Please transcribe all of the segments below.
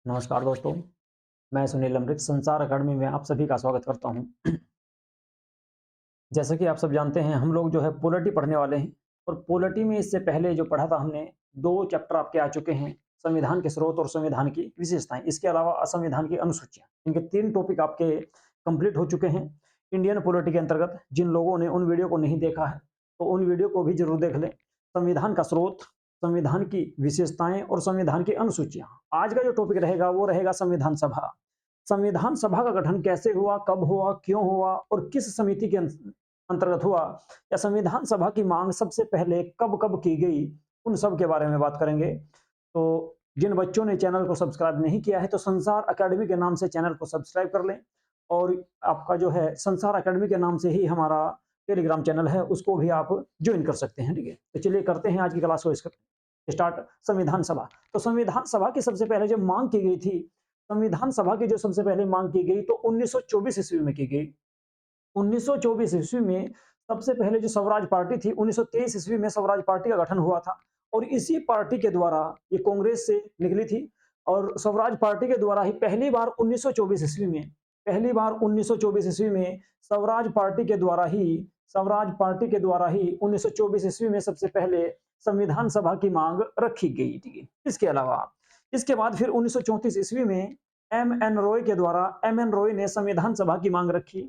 नमस्कार दोस्तों, मैं सुनील अमृत संसार अकेडमी में आप सभी का स्वागत करता हूं। जैसा कि आप सब जानते हैं, हम लोग जो है पॉलिटी पढ़ने वाले हैं और पॉलिटी में इससे पहले जो पढ़ा था हमने 2 चैप्टर आपके आ चुके हैं, संविधान के स्रोत और संविधान की विशेषताएँ। इसके अलावा असंविधान की अनुसूचियाँ। इनके 3 टॉपिक आपके कंप्लीट हो चुके हैं। इंडियन पॉलिटी के अंतर्गत जिन लोगों ने उन वीडियो को नहीं देखा है, तो उन वीडियो को भी ज़रूर देख लें। संविधान का स्रोत, संविधान की विशेषताएँ और संविधान की अनुसूचियाँ। आज का जो टॉपिक रहेगा वो रहेगा संविधान सभा। संविधान सभा का गठन कैसे हुआ, कब हुआ, क्यों हुआ और किस समिति के अंतर्गत हुआ, या संविधान सभा की मांग सबसे पहले कब-कब की गई, उन सब के बारे में बात करेंगे। तो जिन बच्चों ने चैनल को सब्सक्राइब नहीं किया है, तो संसार अकेडमी के नाम से चैनल को सब्सक्राइब कर लें और आपका जो है संसार अकेडमी के नाम से ही हमारा टेलीग्राम चैनल है, उसको भी आप जॉइन कर सकते हैं, ठीक है? तो चलिए करते हैं आज की क्लास को स्टार्ट। संविधान सभा। तो संविधान सभा की सबसे पहले जब मांग की गई थी, संविधान सभा की जो सबसे पहले मांग की गई तो 1924 ईस्वी में की गई। 1924 ईस्वी में सबसे पहले जो स्वराज पार्टी थी, 1923 ईस्वी में स्वराज पार्टी का गठन हुआ था और इसी पार्टी के द्वारा ये कांग्रेस से निकली थी और स्वराज पार्टी के द्वारा ही पहली बार 1924 ईस्वी में पहली बार 1924 ईस्वी में स्वराज पार्टी के द्वारा ही 1924 ईस्वी में सबसे पहले संविधान सभा की मांग रखी गई थी। इसके अलावा इसके बाद फिर 1934 ईस्वी में एम एन रॉय ने संविधान सभा की मांग रखी।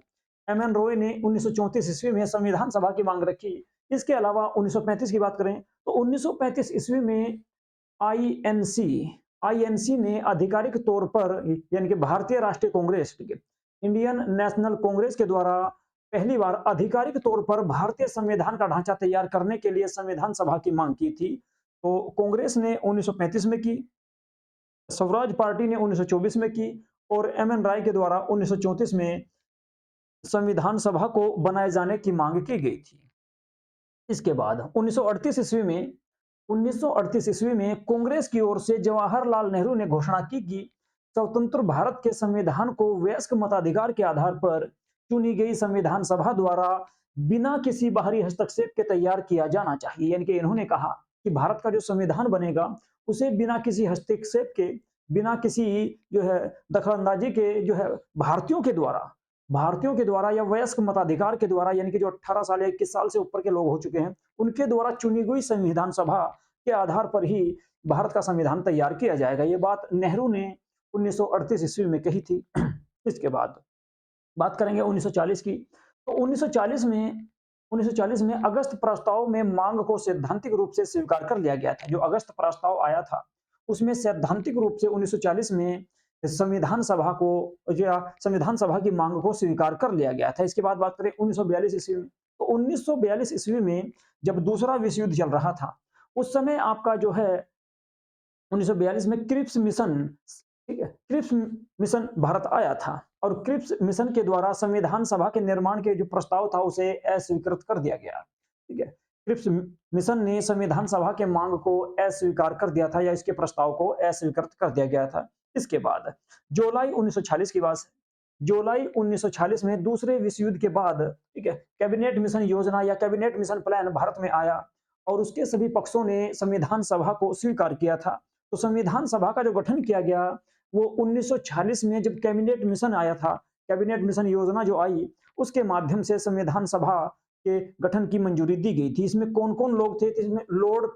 एम एन रॉय ने 1934 ईस्वी में संविधान सभा की मांग रखी। इसके अलावा 1935 की बात करें तो 1935 ईस्वी में आईएनसी आईएनसी ने आधिकारिक तौर पर, यानी कि भारतीय राष्ट्रीय कांग्रेस, ठीक है, इंडियन नेशनल कांग्रेस के द्वारा पहली बार आधिकारिक तौर पर भारतीय संविधान का ढांचा तैयार करने के लिए संविधान सभा की मांग की थी। तो कांग्रेस ने 1935 में की, स्वराज पार्टी ने 1924 में की और एम एन राय के द्वारा 1934 में संविधान सभा को बनाए जाने की मांग की गई थी। इसके बाद 1938 ईस्वी में कांग्रेस की ओर से जवाहरलाल नेहरू ने घोषणा की कि स्वतंत्र भारत के संविधान को वयस्क मताधिकार के आधार पर चुनी गई संविधान सभा द्वारा बिना किसी बाहरी हस्तक्षेप के तैयार किया जाना चाहिए। यानी कि इन्होंने कहा कि भारत का जो संविधान बनेगा उसे बिना किसी हस्तक्षेप के, बिना किसी जो है दखलंदाजी के, जो है भारतीयों के द्वारा या वयस्क मताधिकार के द्वारा, यानी कि जो 18 साल या 21 साल से ऊपर के लोग हो चुके हैं, उनके द्वारा चुनी गई संविधान सभा के आधार पर ही भारत का संविधान तैयार किया जाएगा। ये बात नेहरू ने 1938 ईस्वी में कही थी। इसके बाद बात करेंगे 1940 की। तो 1940 में अगस्त प्रस्ताव में मांग को सैद्धांतिक रूप से स्वीकार कर लिया गया था। जो अगस्त प्रस्ताव आया था उसमें सैद्धांतिक रूप से 1940 में संविधान सभा को, या संविधान सभा की मांग को स्वीकार कर लिया गया था। इसके बाद बात करें 1942 ईस्वी में। तो 1942 ईस्वी में जब दूसरा विश्व युद्ध चल रहा था, उस समय आपका जो है 1942 में क्रिप्स मिशन, ठीक है, क्रिप्स मिशन भारत आया था और क्रिप्स मिशन के द्वारा संविधान सभा के निर्माण के जो प्रस्ताव था उसे अस्वीकृत कर दिया गया, ठीक है। क्रिप्स मिशन ने संविधान सभा के मांग को अस्वीकार कर दिया था, या इसके प्रस्ताव को अस्वीकृत कर दिया गया था। इसके बाद जुलाई 1946 की बात है। जुलाई 1946 में दूसरे विश्व युद्ध के बाद, ठीक है, कैबिनेट मिशन योजना या कैबिनेट मिशन प्लान भारत में आया और उसके सभी पक्षों ने संविधान सभा को स्वीकार किया था। तो संविधान सभा का जो गठन किया गया वो 1946 में जब कैबिनेट मिशन आया था, कैबिनेट मिशन योजना जो आई, उसके माध्यम से संविधान सभा के गठन की मंजूरी दी गई थी। इसमें कौन-कौन लोग थे? इसमें लॉर्ड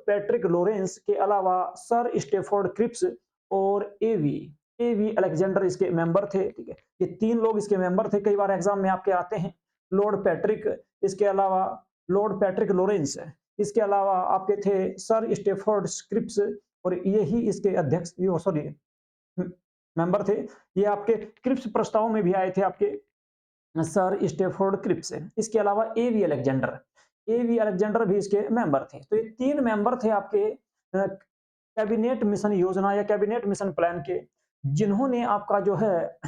पैट्रिक लॉरेंस के अलावा सर स्टेफोर्ड क्रिप्स और एवी अलेक्जेंडर इसके मेंबर थे, ठीक है। ये 3 लोग इसके मेंबर थे, कई बार एग्जाम में आपके आते हैं। लॉर्ड पैट्रिक, इसके अलावा लॉर्ड पैट्रिक लॉरेंस, इसके अलावा आपके थे सर स्टेफोर्ड क्रिप्स और ये ही इसके अध्यक्ष, सॉरी, मेंबर थे। ये आपके क्रिप्स प्रस्ताव में भी आए थे, आपके सर स्टेफोर्ड क्रिप्स। इसके अलावा एवी अलेक्जेंडर भी इसके मेंबर थे। तो ये 3 मेंबर थे आपके कैबिनेट मिशन योजना या कैबिनेट मिशन प्लान के, जिन्होंने आपका जो है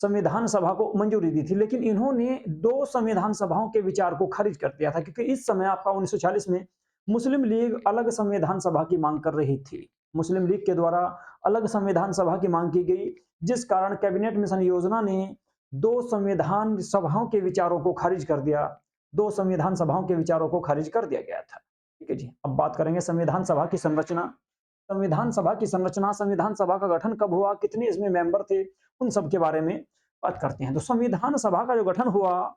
संविधान सभा को मंजूरी दी थी। लेकिन इन्होंने 2 संविधान सभाओं के विचार को खारिज कर दिया था, क्योंकि इस समय आपका 1940 में मुस्लिम लीग अलग संविधान सभा की मांग कर रही थी। मुस्लिम लीग के द्वारा अलग संविधान सभा की मांग की गई, जिस कारण कैबिनेट मिशन योजना ने 2 संविधान सभाओं के विचारों को खारिज कर दिया। 2 संविधान सभाओं के विचारों को खारिज कर दिया गया था। ठीक है जी। अब बात करेंगे संविधान सभा की संरचना। संविधान सभा की संरचना, संविधान सभा का गठन कब हुआ, कितने इसमें मेंबर थे, उन सब के बारे में बात करते हैं। तो संविधान सभा का जो गठन हुआ,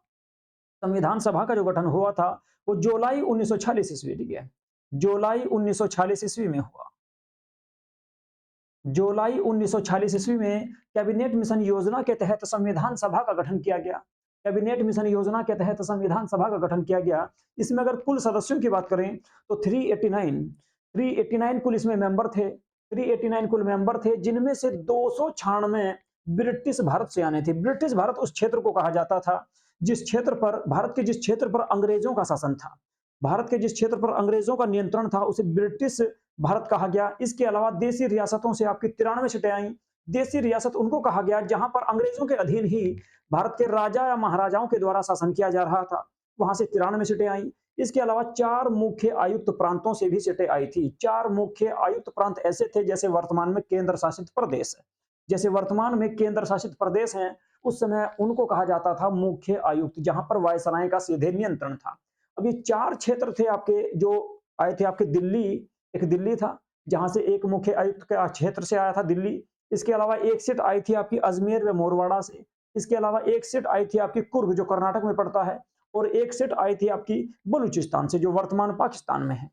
संविधान सभा का जो गठन हुआ था, वो जुलाई 1946 ईस्वी, ठीक है, जुलाई 1946 ईस्वी में हुआ। जुलाई 1946 ईस्वी में कैबिनेट मिशन योजना के तहत संविधान सभा का गठन किया गया। कैबिनेट मिशन योजना के तहत संविधान सभा का गठन किया गया। इसमें अगर कुल सदस्यों की बात करें तो 389 कुल इसमें मेंबर थे। 389 कुल मेंबर थे, जिनमें से 296 ब्रिटिश भारत से आने थे। ब्रिटिश भारत उस क्षेत्र को कहा जाता था जिस क्षेत्र पर, भारत के जिस क्षेत्र पर अंग्रेजों का शासन था, भारत के जिस क्षेत्र पर अंग्रेजों का नियंत्रण था, उसे ब्रिटिश भारत कहा गया। इसके अलावा देशी रियासतों से आपकी 93 सीटें आई। देशी रियासत उनको कहा गया जहां पर अंग्रेजों के अधीन ही भारत के राजा या महाराजाओं के द्वारा शासन किया जा रहा था, वहां से 93 सीटें आई। इसके अलावा 4 मुख्य आयुक्त प्रांतों से भी सीटें आई थी। 4 मुख्य आयुक्त प्रांत ऐसे थे जैसे वर्तमान में केंद्र शासित प्रदेश है, जैसे वर्तमान में केंद्र शासित प्रदेश हैं, उस समय उनको कहा जाता था मुख्य आयुक्त, जहां पर वायसराय का सीधे नियंत्रण था। अब ये 4 क्षेत्र थे आपके जो आए थे आपके दिल्ली, एक दिल्ली था जहां से एक मुख्य आयुक्त के क्षेत्र से आया था दिल्ली। इसके अलावा एक सीट आई थी आपकी अजमेर व मोरवाड़ा से। इसके अलावा एक सीट आई थी आपकी कुर्ग जो कर्नाटक में पड़ता है, और एक सीट आई थी आपकी बलूचिस्तान से जो वर्तमान पाकिस्तान में है।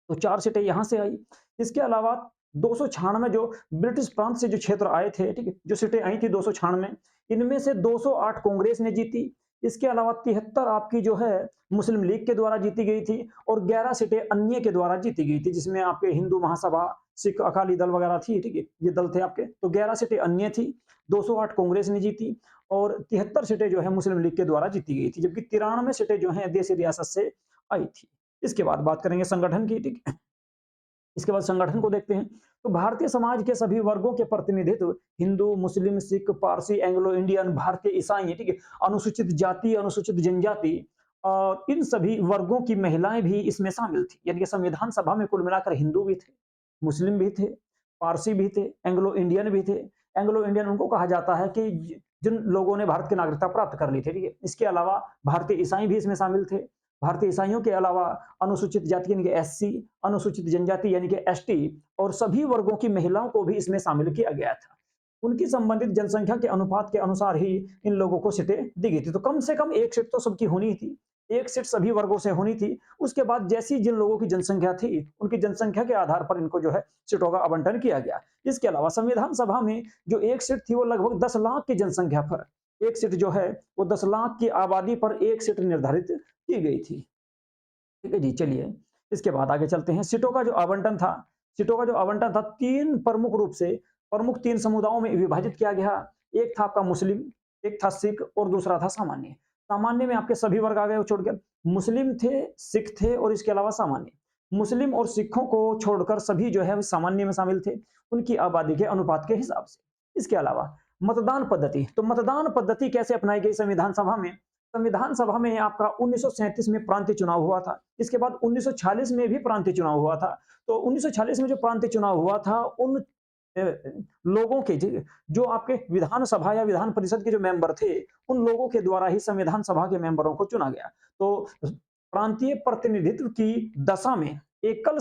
तो 4 सीटें यहां से आई। इसके अलावा 296 जो ब्रिटिश प्रांत से जो क्षेत्र आए थे, ठीक है, जो सीटें आई थी 296, इनमें से 208 कांग्रेस ने जीती। इसके अलावा 73 आपकी जो है मुस्लिम लीग के द्वारा जीती गई थी, और 11 सीटें अन्य के द्वारा जीती गई थी, जिसमें आपके हिंदू महासभा, सिख अकाली दल वगैरह थी, ठीक है, ये दल थे आपके। तो 11 सीटें अन्य थी, 208 कांग्रेस ने जीती, और 73 सीटें जो है मुस्लिम लीग के द्वारा जीती गई थी, जबकि 93 सीटें जो है देशी रियासत से आई थी। इसके बाद बात करेंगे संगठन की, ठीक है। इसके बाद संगठन को देखते हैं। तो भारतीय समाज के सभी वर्गों के प्रतिनिधित्व, हिंदू, मुस्लिम, सिख, पारसी, एंग्लो इंडियन, भारतीय ईसाई, ठीक है, अनुसूचित जाति, अनुसूचित जनजाति, और इन सभी वर्गों की महिलाएं भी इसमें शामिल थी। यानी कि संविधान सभा में कुल मिलाकर हिंदू भी थे, मुस्लिम भी थे, पारसी भी थे, एंग्लो इंडियन भी थे। एंग्लो इंडियन उनको कहा जाता है कि जिन लोगों ने भारत की नागरिकता प्राप्त कर ली थी, ठीक है। इसके अलावा भारतीय ईसाई भी इसमें शामिल थे। भारतीय ईसाइयों के अलावा अनुसूचित जाति यानी कि एससी, अनुसूचित जनजाति यानी कि एसटी, और सभी वर्गों की महिलाओं को भी इसमें शामिल किया गया था। उनकी संबंधित जनसंख्या के अनुपात के अनुसार ही इन लोगों को सीटें दी गई थी। तो कम से कम एक सीट तो सबकी होनी थी, एक सीट सभी वर्गों से होनी थी। उसके बाद जैसी जिन लोगों की जनसंख्या थी, उनकी जनसंख्या के आधार पर इनको जो है सीटों का आवंटन किया गया। इसके अलावा संविधान सभा में जो एक सीट थी वो लगभग 10 लाख की जनसंख्या पर, एक सीट जो है वो 10 लाख की आबादी पर एक सीट निर्धारित की गई थी। ठीक है जी, चलिए इसके बाद आगे चलते हैं। सीटों का जो आवंटन था, सीटों का जो आवंटन था, 3 प्रमुख रूप से, प्रमुख 3 समुदायों में विभाजित किया गया। एक था आपका मुस्लिम, एक था सिख, और दूसरा था सामान्य। सामान्य में आपके सभी वर्ग आ गए छोड़कर, मुस्लिम थे, सिख थे, और इसके अलावा सामान्य। मुस्लिम और सिखों को छोड़कर सभी जो है सामान्य में शामिल थे, उनकी आबादी के अनुपात के हिसाब से। इसके अलावा मतदान पद्धति, तो मतदान पद्धति कैसे अपनाई गई संविधान सभा में? संविधान सभा में आपका 1937 में प्रांतीय चुनाव हुआ था। इसके बाद 1946 में भी प्रांतीय चुनाव हुआ था। तो 1946 में जो प्रांतीय चुनाव हुआ था, उन लोगों के जो आपके विधानसभा या विधान परिषद के जो मेंबर थे, उन लोगों के द्वारा ही संविधान सभा के मेंबरों को चुना गया। तो प्रांतीय प्रतिनिधित्व की दशा में एकल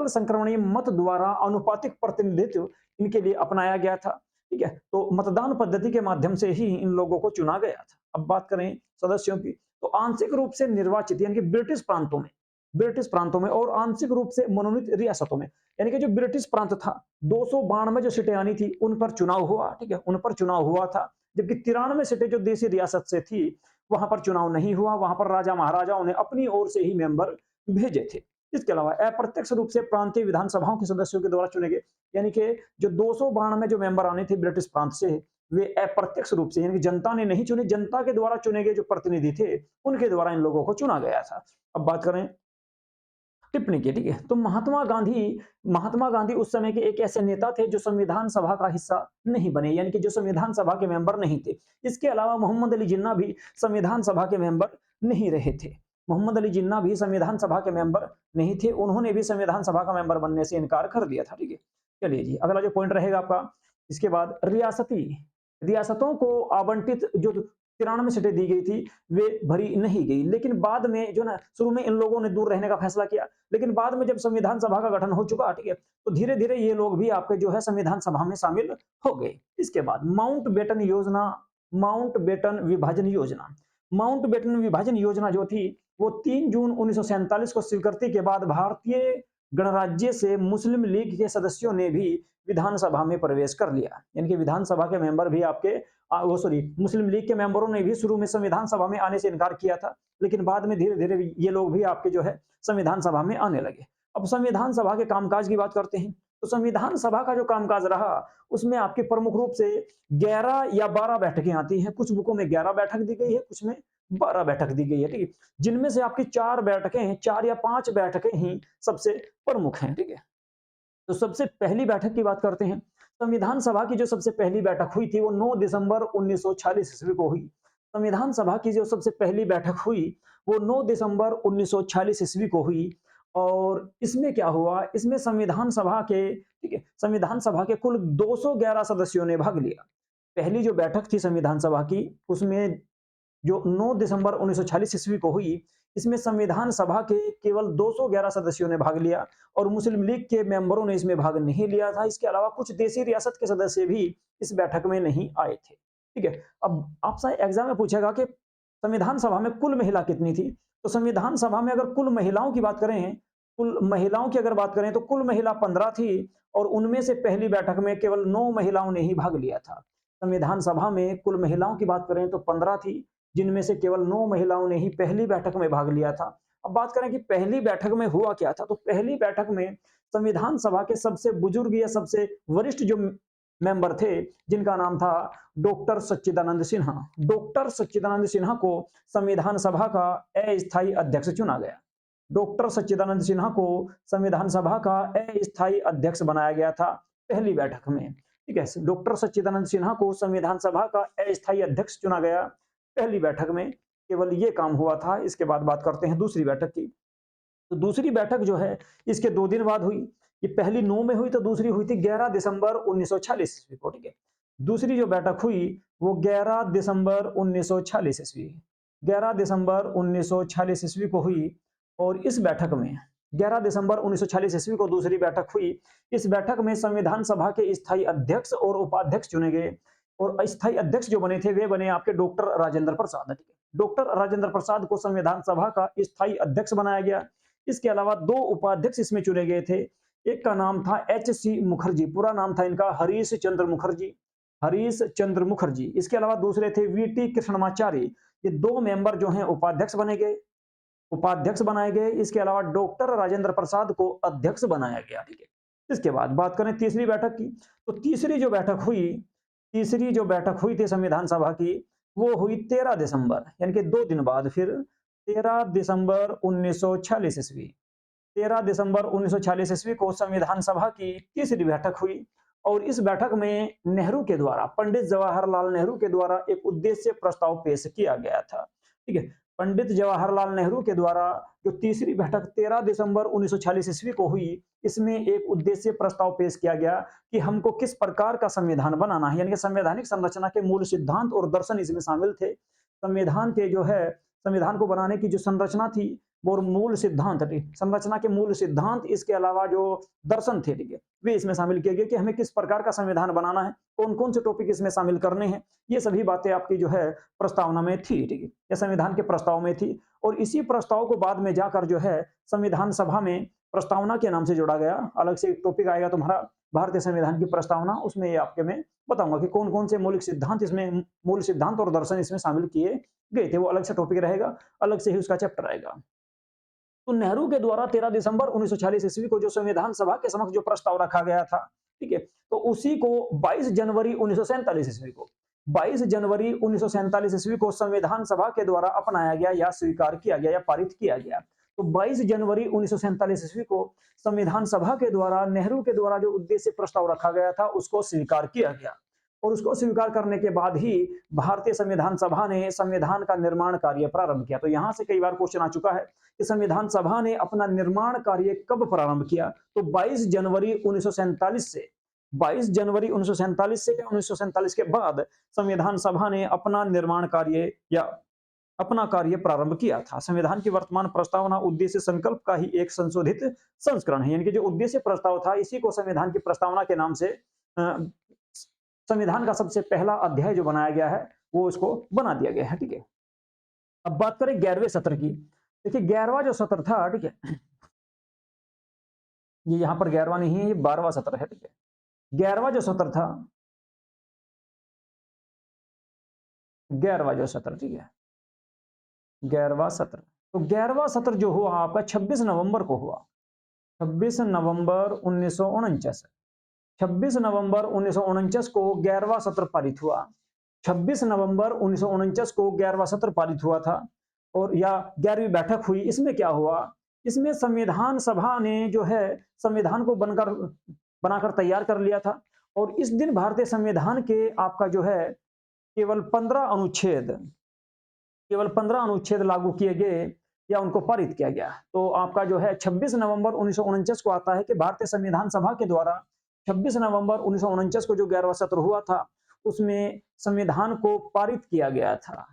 संक्रमणीय मत द्वारा आनुपातिक प्रतिनिधित्व इनके लिए अपनाया गया था। ठीक है, तो मतदान पद्धति के माध्यम से ही इन लोगों को चुना गया था। अब बात करें सदस्यों की, तो आंशिक रूप से निर्वाचित यानी कि ब्रिटिश प्रांतों में और आंशिक रूप से मनोनीत रियासतों में, यानी कि जो ब्रिटिश प्रांत था, 292 जो सीटें आनी थी उन पर चुनाव हुआ। ठीक है, उन पर चुनाव हुआ था, जबकि 93 सीटें जो देशी रियासत से थी वहां पर चुनाव नहीं हुआ। वहां पर राजा महाराजाओं ने अपनी ओर से ही मेंबर भेजे थे। इसके अलावा अप्रत्यक्ष रूप से प्रांतीय विधानसभाओं के सदस्यों के द्वारा चुने गए, यानी कि जो 292 जो मेंबर आने थे ब्रिटिश प्रांत से, वे अप्रत्यक्ष रूप से, यानी कि जनता ने नहीं चुने, जनता के द्वारा चुने गए जो प्रतिनिधि थे उनके द्वारा इन लोगों को चुना गया था। अब बात करें टिप्पणी की, ठीक है, तो महात्मा गांधी उस समय के एक ऐसे नेता थे जो संविधान सभा का हिस्सा नहीं बने, यानी कि जो संविधान सभा के मेंबर नहीं थे। इसके अलावा मोहम्मद अली जिन्ना भी संविधान सभा के मेंबर नहीं रहे थे। मोहम्मद अली जिन्ना भी संविधान सभा के मेंबर नहीं थे, उन्होंने भी संविधान सभा का मेंबर बनने से इनकार कर दिया था। ठीक है, चलिए जी, अगला जो पॉइंट रहेगा आपका, इसके बाद रियासतों को आवंटित जो 93 सीटें दी गई थी, वे भरी नहीं गई। लेकिन बाद में जो ना शुरू में इन लोगों ने दूर रहने का फैसला किया, लेकिन बाद में जब संविधान सभा का गठन हो चुका, ठीक है, तो धीरे-धीरे ये लोग भी आपके जो है संविधान सभा में शामिल हो गए। इसके बाद माउंटबेटन योजना, माउंटबेटन विभाजन योजना। माउंटबेटन विभाजन योजना जो थी, वो 3 जून 1947 को स्वीकृति के बाद भारतीय गणराज्य से मुस्लिम लीग के सदस्यों ने भी विधानसभा में प्रवेश कर लिया। यानी कि विधानसभा के मेंबर भी आपके मुस्लिम लीग के मेंबरों ने भी शुरू में संविधान सभा में आने से इनकार किया था, लेकिन बाद में धीरे-धीरे ये लोग भी आपके जो है संविधान सभा में आने लगे। अब संविधान सभा के कामकाज की बात करते हैं, तो संविधान सभा का जो कामकाज रहा, उसमें आपके प्रमुख रूप से 11 या 12 बैठकें आती हैं। कुछ बुकों में 11 बैठक दी गई है, कुछ में 12 बैठक दी गई है, ठीक है? जिनमें से आपकी 4 बैठकें हैं, 4 या 5 बैठकें ही सबसे प्रमुख हैं, ठीक है? तो सबसे पहली बैठक की बात करते हैं। संविधान सभा की जो सबसे पहली बैठक हुई थी, वो 9 दिसंबर 1946 ईस्वी को हुई। संविधान सभा की जो सबसे पहली बैठक हुई, वो 9 दिसंबर 1946 ईस्वी को हुई। और इसमें क्या हुआ, इसमें संविधान सभा के, ठीक है, संविधान सभा के कुल 211 सदस्यों ने भाग लिया। पहली जो बैठक थी संविधान सभा की, उसमें जो 9 दिसंबर 1946 ईस्वी को हुई, इसमें संविधान सभा के केवल 211 सदस्यों ने भाग लिया और मुस्लिम लीग के मेंबरों ने इसमें भाग नहीं लिया था। इसके अलावा कुछ देशी रियासत के सदस्य भी इस बैठक में नहीं आए थे। ठीक है, अब आपसे एग्जाम में पूछेगा कि संविधान सभा में कुल महिला कितनी थी? तो संविधान सभा में अगर कुल महिलाओं की बात करें, कुल महिलाओं की अगर बात करें तो कुल महिला 15 थी और उनमें से पहली बैठक में केवल 9 महिलाओं ने ही भाग लिया था। संविधान सभा में कुल महिलाओं की बात करें तो 15 थी, जिनमें से केवल 9 महिलाओं ने ही पहली बैठक में भाग लिया था। अब बात करें कि पहली बैठक में हुआ क्या था, तो पहली बैठक में संविधान सभा के सबसे बुजुर्ग या सबसे वरिष्ठ जो मेंबर थे, जिनका नाम था डॉक्टर सच्चिदानंद सिन्हा। डॉक्टर सच्चिदानंद सिन्हा को संविधान सभा का अस्थायी अध्यक्ष चुना गया। डॉक्टर सच्चिदानंद सिन्हा को संविधान सभा का अस्थायी अध्यक्ष बनाया गया था पहली बैठक में। ठीक है, डॉक्टर सच्चिदानंद सिन्हा को संविधान सभा का अस्थायी अध्यक्ष चुना गया पहली बैठक में। केवल ये काम हुआ था। इसके बाद बात करते हैं दूसरी बैठक की। तो दूसरी बैठक जो है इसके 2 दिन बाद हुई। ये पहली 9 में हुई तो दूसरी हुई थी 11 दिसंबर 1946 ईस्वी को, ठीक है। दूसरी जो बैठक हुई वो 11 दिसंबर 1946 ईस्वी 11 दिसंबर 1946 ईस्वी को हुई और इस बैठक में 11 दिसंबर 1946 ईस्वी को दूसरी बैठक हुई। इस बैठक में संविधान सभा के स्थायी अध्यक्ष और उपाध्यक्ष चुने गए और अस्थायी अध्यक्ष जो बने थे वे बने आपके डॉक्टर राजेंद्र प्रसाद। डॉक्टर राजेंद्र प्रसाद को संविधान सभा का स्थायी अध्यक्ष बनाया गया। इसके अलावा 2 उपाध्यक्ष इसमें चुने गए थे। एक का नाम था एच.सी. मुखर्जी, पूरा नाम था इनका हरीश चंद्र मुखर्जी, हरीश चंद्र मुखर्जी। इसके अलावा दूसरे थे वी.टी. कृष्णमाचारी। ये 2 मेंबर जो हैं उपाध्यक्ष बने गए, उपाध्यक्ष बनाए गए। इसके अलावा डॉक्टर राजेंद्र प्रसाद को अध्यक्ष बनाया गया, ठीक है। इसके बाद बात करें तीसरी बैठक की, तो तीसरी जो बैठक हुई थी संविधान सभा की, वो हुई 13 दिसंबर, यानी कि 2 दिन बाद फिर 13 दिसंबर 1946 ईस्वी 13 दिसंबर 1946 ईस्वी को संविधान सभा की तीसरी बैठक हुई और इस बैठक में नेहरू के द्वारा, पंडित जवाहरलाल नेहरू के द्वारा एक उद्देश्य प्रस्ताव पेश किया गया था। ठीक है, पंडित जवाहरलाल नेहरू के द्वारा जो तीसरी बैठक 13 दिसंबर 1946 ईस्वी को हुई, इसमें एक उद्देश्य प्रस्ताव पेश किया गया कि हमको किस प्रकार का संविधान बनाना है, यानी कि संवैधानिक संरचना के मूल सिद्धांत और दर्शन इसमें शामिल थे। संविधान के जो है, संविधान को बनाने की जो संरचना थी और मूल सिद्धांत थे, संरचना के मूल सिद्धांत, इसके अलावा जो दर्शन थे, ठीक है, वे इसमें शामिल किए गए कि हमें किस प्रकार का संविधान बनाना है, कौन-कौन से टॉपिक इसमें शामिल करने हैं। ये सभी बातें आपकी जो है प्रस्तावना में थी, ठीक है, या संविधान के प्रस्ताव में थी और इसी प्रस्ताव को बाद में जाकर जो है संविधान सभा में प्रस्तावना के नाम से जोड़ा गया। अलग से एक टॉपिक आएगा तुम्हारा भारतीय संविधान की प्रस्तावना, उसमें ये आपके मैं बताऊंगा कि कौन-कौन से मौलिक सिद्धांत इसमें, मूल सिद्धांत और दर्शन इसमें शामिल किए गए थे। वो अलग से टॉपिक रहेगा, अलग से ही उसका चैप्टर आएगा। तो नेहरू के द्वारा 13 दिसंबर 1946 ईस्वी को जो संविधान सभा के समक्ष जो प्रस्ताव रखा गया था, ठीक है, तो उसी को 22 जनवरी 1947 ईस्वी को 22 जनवरी 1947 ईस्वी को संविधान सभा के द्वारा अपनाया गया या स्वीकार किया गया या पारित किया गया। तो 22 जनवरी 1947 ईस्वी को संविधान सभा के द्वारा नेहरू के द्वारा जो उद्देश्य प्रस्ताव रखा गया था उसको स्वीकार किया गया और उसको स्वीकार करने के बाद ही भारतीय संविधान सभा ने संविधान का निर्माण कार्य प्रारंभ किया। तो यहां से कई बार क्वेश्चन आ चुका है कि संविधान सभा ने अपना निर्माण कार्य कब प्रारंभ किया, तो 22 जनवरी 1947 से 22 जनवरी 1947 से 1947 के बाद संविधान सभा ने अपना निर्माण कार्य या अपना कार्य प्रारंभ किया था। संविधान की वर्तमान प्रस्तावना उद्देश्य संकल्प का ही एक संशोधित संस्करण है। यानी कि जो उद्देश्य प्रस्ताव था, इसी को संविधान की प्रस्तावना के नाम से संविधान का सबसे पहला अध्याय जो बनाया गया है, वो इसको बना दिया गया है। ठीक है। अब बात करें 11वें सत्र की। देखिए 11वां जो सत्र था, ठीक है, ये यहाँ पर 11वां नहीं है, ये 12वां सत्र है। ठीक है। 11वां जो सत्र था, 11वां जो सत्र, ठीक है, 11वां सत्र। तो 11वां सत्र जो हुआ आपका 26 नवंबर को हुआ। 26 नवंबर 1949, 26 नवंबर 1949 को 11वां सत्र पारित हुआ। 26 नवंबर 1949 को 11वां सत्र पारित हुआ था, और या 11वीं बैठक हुई। इसमें क्या हुआ, इसमें संविधान सभा ने जो है संविधान को बनाकर तैयार कर लिया था, और इस दिन भारतीय संविधान के आपका जो है केवल 15 अनुच्छेद, केवल 15 अनुच्छेद लागू किए गए या उनको पारित किया गया। तो आपका जो है 26 नवंबर 1949 को आता है कि भारतीय संविधान सभा के द्वारा 26 नवंबर 1949 को जो 11वां सत्र हुआ था, उसमें संविधान को पारित किया गया था।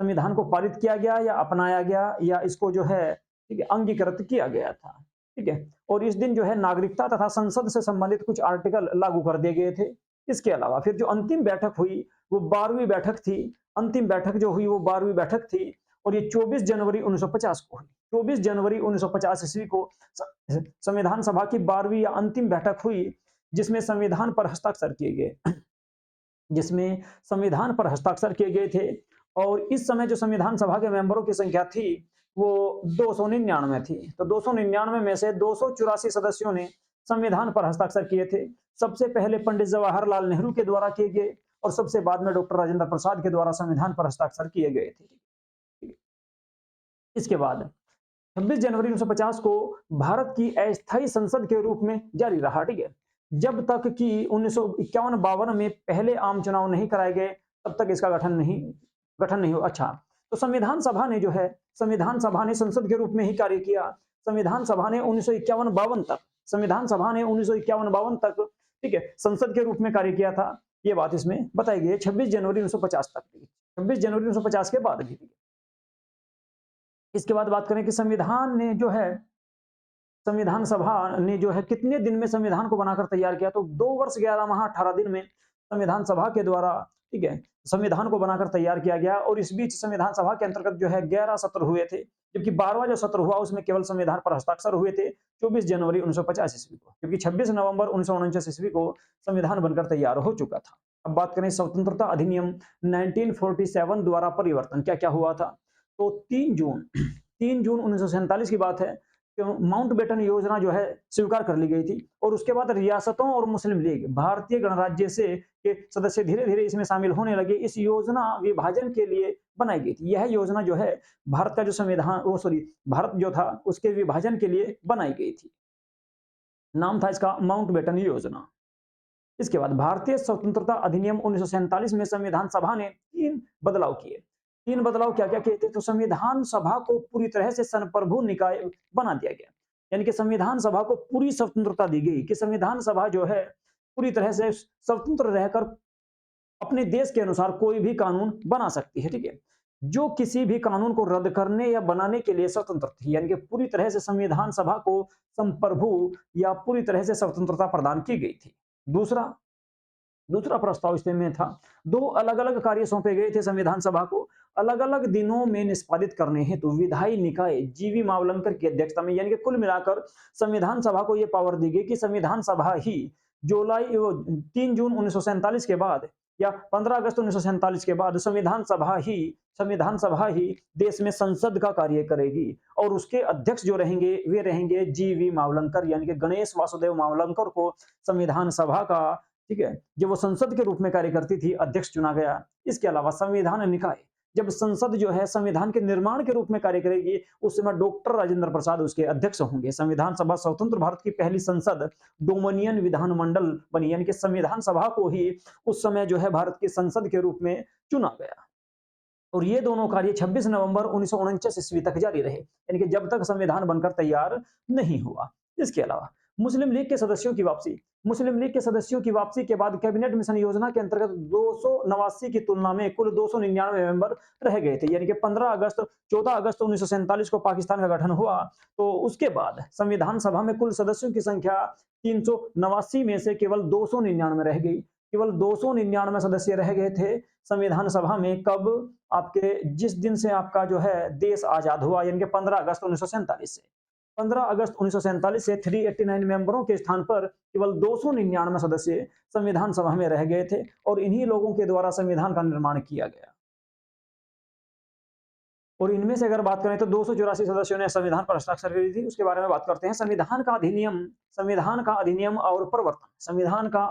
संविधान को पारित किया गया या अपनाया गया या इसको जो है, ठीक है, अंगीकृत किया गया था। ठीक है। और इस दिन जो है नागरिकता तथा संसद से संबंधित कुछ आर्टिकल लागू कर दिए गए थे। इसके अलावा फिर जो अंतिम बैठक हुई वो 12वीं बैठक थी। अंतिम बैठक जो हुई वो 12वीं बैठक थी, और ये 24 जनवरी 1950 को हुई। 24 जनवरी 1950 ईस्वी को संविधान सभा की 12वीं या अंतिम बैठक हुई, जिसमें संविधान पर हस्ताक्षर किए गए, जिसमें संविधान पर हस्ताक्षर किए गए थे। और इस समय जो संविधान सभा के मेंबरों की संख्या थी वो 299 थी। तो 299 में से 284 सदस्यों ने संविधान पर हस्ताक्षर किए थे। सबसे पहले पंडित जवाहरलाल नेहरू के द्वारा किए गए, और सबसे बाद में डॉक्टर राजेंद्र प्रसाद के द्वारा संविधान पर हस्ताक्षर किए गए थे। इसके बाद 26 जनवरी 1950 को भारत की अस्थायी संसद के रूप में जारी रहा। ठीक है। जब तक कि 1951-52 में पहले आम चुनाव नहीं कराए गए, तब तक इसका गठन नहीं हुआ। अच्छा, तो संविधान सभा ने जो है, संविधान सभा ने संसद के रूप में ही कार्य किया। संविधान सभा ने 1951-52 तक, संविधान सभा ने 1951-52 तक, ठीक है, संसद के रूप में कार्य किया था। ये बात इसमें बताई गई है 26 जनवरी 1950 तक, 26 जनवरी 1950 के बाद भी। इसके बाद बात करें कि संविधान ने जो है, संविधान सभा ने जो है कितने दिन में संविधान को बनाकर तैयार किया, तो 2 वर्ष 11 माह 18 दिन में संविधान सभा के द्वारा, ठीक है, संविधान को बनाकर तैयार किया गया। और इस बीच संविधान सभा के अंतर्गत जो है 11 सत्र हुए थे, जबकि 12वां जो सत्र हुआ उसमें केवल संविधान पर हस्ताक्षर हुए थे 24 जनवरी 1950 ईस्वी को, क्योंकि 26 नवंबर 1949 ईस्वी को संविधान बनकर तैयार हो चुका था। अब बात करें स्वतंत्रता अधिनियम 1947 द्वारा परिवर्तन क्या क्या हुआ था। तो 3 जून 1947 की बात है, माउंटबेटन योजना जो है स्वीकार कर ली गई थी, और उसके बाद रियासतों और मुस्लिम लीग भारतीय गणराज्य से के सदस्य धीरे धीरे इसमें शामिल होने लगे। इस योजना विभाजन के लिए बनाई गई थी। यह योजना जो है भारत का जो संविधान, वो सॉरी, भारत जो था उसके विभाजन के लिए बनाई गई थी। नाम था इसका माउंटबेटन योजना। इसके बाद भारतीय स्वतंत्रता अधिनियम 1947 में संविधान सभा ने 3 बदलाव किए। 3 बदलाव क्या क्या किए थे, तो संविधान सभा को पूरी तरह से संप्रभु निकाय बना दिया गया। यानी कि संविधान सभा को पूरी स्वतंत्रता दी गई कि संविधान सभा जो है पूरी तरह से स्वतंत्र रहकर अपने देश के अनुसार कोई भी कानून बना सकती है। ठीक है। जो किसी भी कानून को रद्द करने या बनाने के लिए स्वतंत्र थी। यानी कि पूरी तरह से संविधान सभा को संप्रभु या पूरी तरह से स्वतंत्रता प्रदान की गई थी। दूसरा प्रस्ताव इसमें था, 2 अलग-अलग कार्य सौंपे गए थे संविधान सभा को, अलग-अलग दिनों में निष्पादित करने हेतु विधायी निकाय जीवी मावलंकर की अध्यक्षता में। यानी कि कुल मिलाकर संविधान सभा को यह पावर दी गई कि संविधान सभा ही 3 जून 1947 के बाद या 15 अगस्त 1947 के बाद संविधान सभा ही देश में संसद का कार्य करेगी, और उसके अध्यक्ष जो रहेंगे वे रहेंगे जीवी मावलंकर, यानी कि गणेश वासुदेव मावलंकर को संविधान सभा का, ठीक है, जब वो संसद के रूप में कार्य करती थी, अध्यक्ष चुना गया। इसके अलावा संविधान निकाय, जब संसद जो है संविधान के निर्माण के रूप में कार्य करेगी, उस समय डॉक्टर राजेंद्र प्रसाद उसके अध्यक्ष होंगे। संविधान सभा स्वतंत्र भारत की पहली संसद डोमिनियन विधानमंडल बनी, यानी कि संविधान सभा को ही उस समय जो है भारत की संसद के रूप में चुना गया। और ये दोनों कार्य 26 नवंबर 1949 ईस्वी तक जारी रहे, यानी कि जब तक संविधान बनकर तैयार नहीं हुआ। इसके अलावा मुस्लिम लीग के सदस्यों की वापसी। मुस्लिम लीग के सदस्यों की वापसी के बाद कैबिनेट मिशन योजना के अंतर्गत 289 की तुलना में कुल 299 मेंबर रह गए थे। यानी कि 14 अगस्त 1947 को पाकिस्तान का गठन हुआ, तो उसके बाद संविधान सभा में कुल सदस्यों की संख्या 389 में से केवल 299 रह गई। केवल 299 सदस्य रह गए थे संविधान सभा में। कब? आपके जिस दिन से आपका जो है देश आजाद हुआ, यानी कि 15 अगस्त 1947 से। 15 अगस्त 1947 से 389 मेंबरों के स्थान पर केवल 299 सदस्य संविधान सभा में रह गए थे और इन्हीं लोगों के द्वारा संविधान का निर्माण किया गया। और इनमें से अगर बात करें तो 284 सदस्यों ने संविधान पर हस्ताक्षर करी थी। उसके बारे में बात करते हैं। संविधान का अधिनियम और प्रवर्तन। संविधान का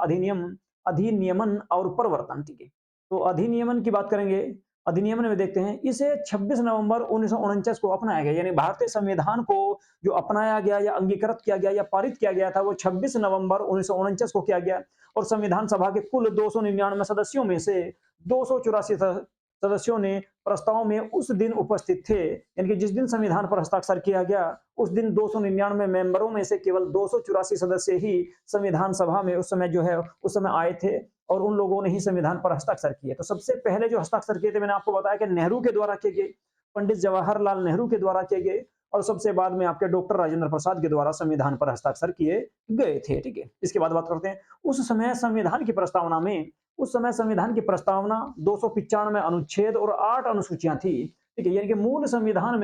अधिनियमन और प्रवर्तन, ठीक है। तो अधिनियमन की बात करेंगे। अधिनियमन में देखते हैं, इसे 26 नवंबर 1949 को अपनाया गया। यानी भारतीय संविधान को जो अपनाया गया या अंगीकृत किया गया या पारित किया गया था, वो 26 नवंबर 1949 को किया गया। और संविधान सभा के कुल 299 सदस्यों में से 284 सदस्यों ने प्रस्ताव में उस दिन उपस्थित थे। यानी कि जिस दिन संविधान पर हस्ताक्षर किया गया, उस दिन 299 मेंबरों में से केवल 284 सदस्य ही संविधान सभा में उस समय आए थे और उन लोगों ने ही संविधान पर हस्ताक्षर किए। तो सबसे पहले जो हस्ताक्षर किए थे, मैंने आपको बताया कि नेहरू के द्वारा किए गए, पंडित जवाहरलाल नेहरू के द्वारा किए गए, और सबसे बाद में आपके डॉक्टर राजेंद्र प्रसाद के द्वारा संविधान पर हस्ताक्षर किए गए थे, ठीक है। इसके बाद बात करते हैं उस समय संविधान की प्रस्तावना में। उस समय संविधान की प्रस्तावना 295 अनुच्छेद और 8 अनुसूचियां थी, ठीक है। यानी कि मूल संविधान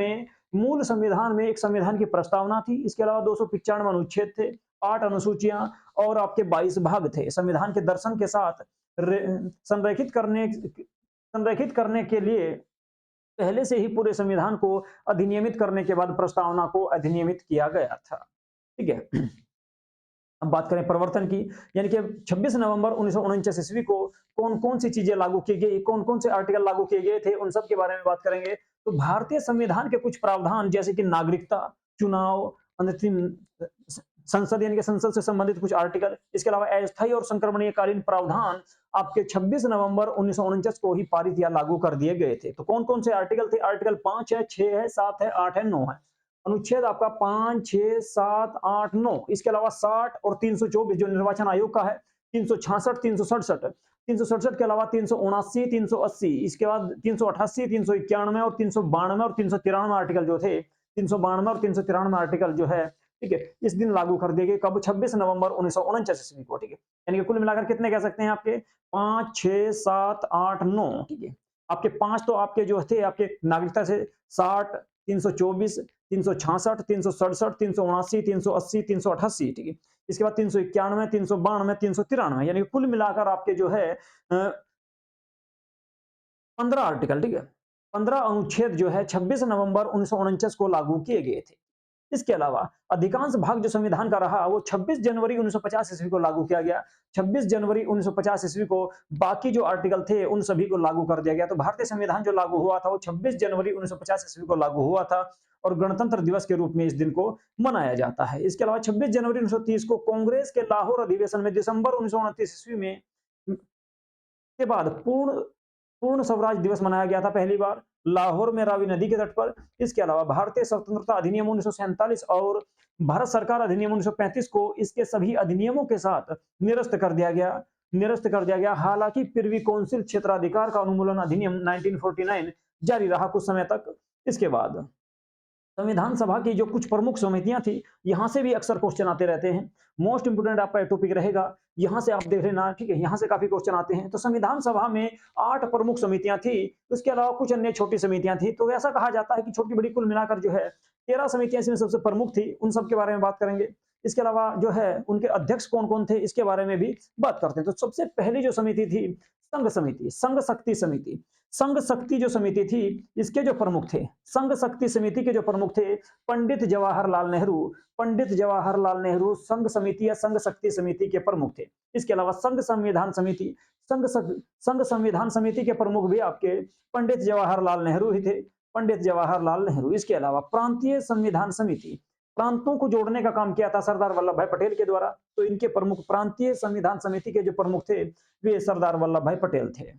में एक संविधान की प्रस्तावना थी। इसके अलावा 295 अनुच्छेद थे, 8 अनुसूचियां और आपके 22 भाग थे। संविधान के दर्शन के साथ संरेखित करने के लिए पहले से ही पूरे संविधान को अधिनियमित करने के बाद प्रस्तावना को अधिनियमित किया गया था, ठीक है। अब बात करें प्रवर्तन की, यानी कि 26 नवंबर 1949 ईस्वी को कौन-कौन सी चीजें लागू की गई, कौन-कौन से आर्टिकल लागू किए गए थे, उन सब के बारे में बात करेंगे। तो भारतीय संविधान के कुछ प्रावधान, जैसे कि नागरिकता, चुनाव, अंतिम संसद यानी कि संसद से संबंधित कुछ आर्टिकल, इसके अलावा अस्थायी और संक्रमणीयकालीन प्रावधान आपके 26 नवंबर 1949 को ही पारित या लागू कर दिए गए थे। तो कौन-कौन से आर्टिकल थे? आर्टिकल 5 है, 6 है, 7 है, 8 है, 9 है। अनुच्छेद आपका 5, 6, 7, 8, 9। इसके अलावा 60 और 324 जो निर्वाचन आयोग का है, 366, 367, 367 के अलावा 379, 380, इसके बाद 388, 391 और 392 और 393 आर्टिकल जो थे, 392 और 393 आर्टिकल जो है, ठीक है, इस दिन लागू कर दिए गए। कब? 26 नवंबर 1949 ईस्वी को, ठीक है। यानी कि कुल मिलाकर कितने कह सकते हैं आपके? 5, 6, 7, 8, 9, ठीक है। आपके 5 तो आपके जो थे आपके नागरिकता से 60, 324, 366, 367, 379, 380, 388, ठीक है। इसके बाद 391, 392, 393, यानी कुल मिलाकर आपके जो है 15 आर्टिकल, ठीक है। 15 अनुच्छेद जो है 26 नवंबर 1949 को लागू किए गए थे। इसके अलावा अधिकांश भाग जो संविधान का रहा, वो 26 जनवरी 1950 ईस्वी को लागू किया गया। 26 जनवरी 1950 ईस्वी को बाकी जो आर्टिकल थे उन सभी को लागू कर दिया गया। तो भारतीय संविधान जो लागू हुआ था वो 26 जनवरी 1950 ईस्वी को लागू हुआ था और गणतंत्र दिवस के रूप में इस दिन को मनाया जाता है। इसके अलावा 26 जनवरी 1930 को कांग्रेस के लाहौर अधिवेशन में दिसंबर 1929 ईस्वी में के बाद पूर्ण स्वराज दिवस मनाया गया था पहली बार लाहौर में रावी नदी के तट पर। इसके अलावा भारतीय स्वतंत्रता अधिनियम 1947 और भारत सरकार अधिनियम 1935 को इसके सभी अधिनियमों के साथ निरस्त कर दिया गया। हालांकि प्रिवी काउंसिल क्षेत्राधिकार का उन्मूलन अधिनियम 1949 जारी रहा कुछ समय तक। इसके बाद संविधान सभा की जो कुछ प्रमुख समितियां थी, यहां से भी अक्सर क्वेश्चन आते रहते हैं। मोस्ट इंपोर्टेंट आपका टॉपिक रहेगा, यहां से आप देख लेना, ठीक है। यहां से काफी क्वेश्चन आते हैं। तो संविधान सभा में 8 प्रमुख समितियां थी, उसके अलावा कुछ अन्य छोटी समितियां थी। तो ऐसा कहा जाता है कि छोटी बड़ी कुल मिलाकर जो है 13 समितियां इसमें सबसे प्रमुख थी। उन सब के बारे में बात करेंगे। इसके अलावा जो है उनके अध्यक्ष कौन कौन थे, इसके बारे में भी बात करते हैं। तो सबसे पहली जो समिति थी संघ शक्ति जो समिति थी, इसके जो प्रमुख थे, संघ शक्ति समिति के जो प्रमुख थे पंडित जवाहरलाल नेहरू संघ समिति या संघ शक्ति समिति के प्रमुख थे। इसके अलावा संघ संविधान समिति के प्रमुख भी आपके पंडित जवाहरलाल नेहरू ही थे, इसके अलावा प्रांतीय संविधान समिति, प्रांतों को जोड़ने का काम किया था सरदार वल्लभ भाई पटेल के द्वारा। तो इनके प्रमुख प्रांतीय संविधान समिति के जो प्रमुख थे वे सरदार वल्लभ भाई पटेल थे।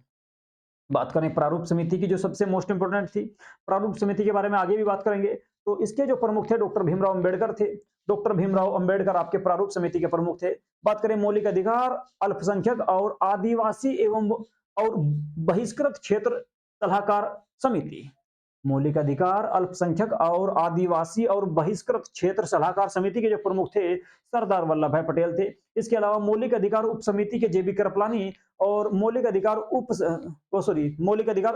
बात करें प्रारूप समिति की, जो सबसे मोस्ट इंपोर्टेंट थी, प्रारूप समिति के बारे में आगे भी बात करेंगे। तो इसके जो प्रमुख थे डॉक्टर भीमराव अंबेडकर थे। डॉक्टर भीमराव अंबेडकर आपके प्रारूप समिति के प्रमुख थे। बात करें मौलिक अधिकार, अल्पसंख्यक और आदिवासी एवं और बहिष्कृत क्षेत्र सलाहकार समिति। मौलिक अधिकार, अल्पसंख्यक और आदिवासी और बहिष्कृत क्षेत्र सलाहकार समिति के जो प्रमुख थे सरदार वल्लभ भाई पटेल थे। इसके अलावा मौलिक अधिकार उप समिति के जेबी कृपलानी और मौलिक अधिकार उप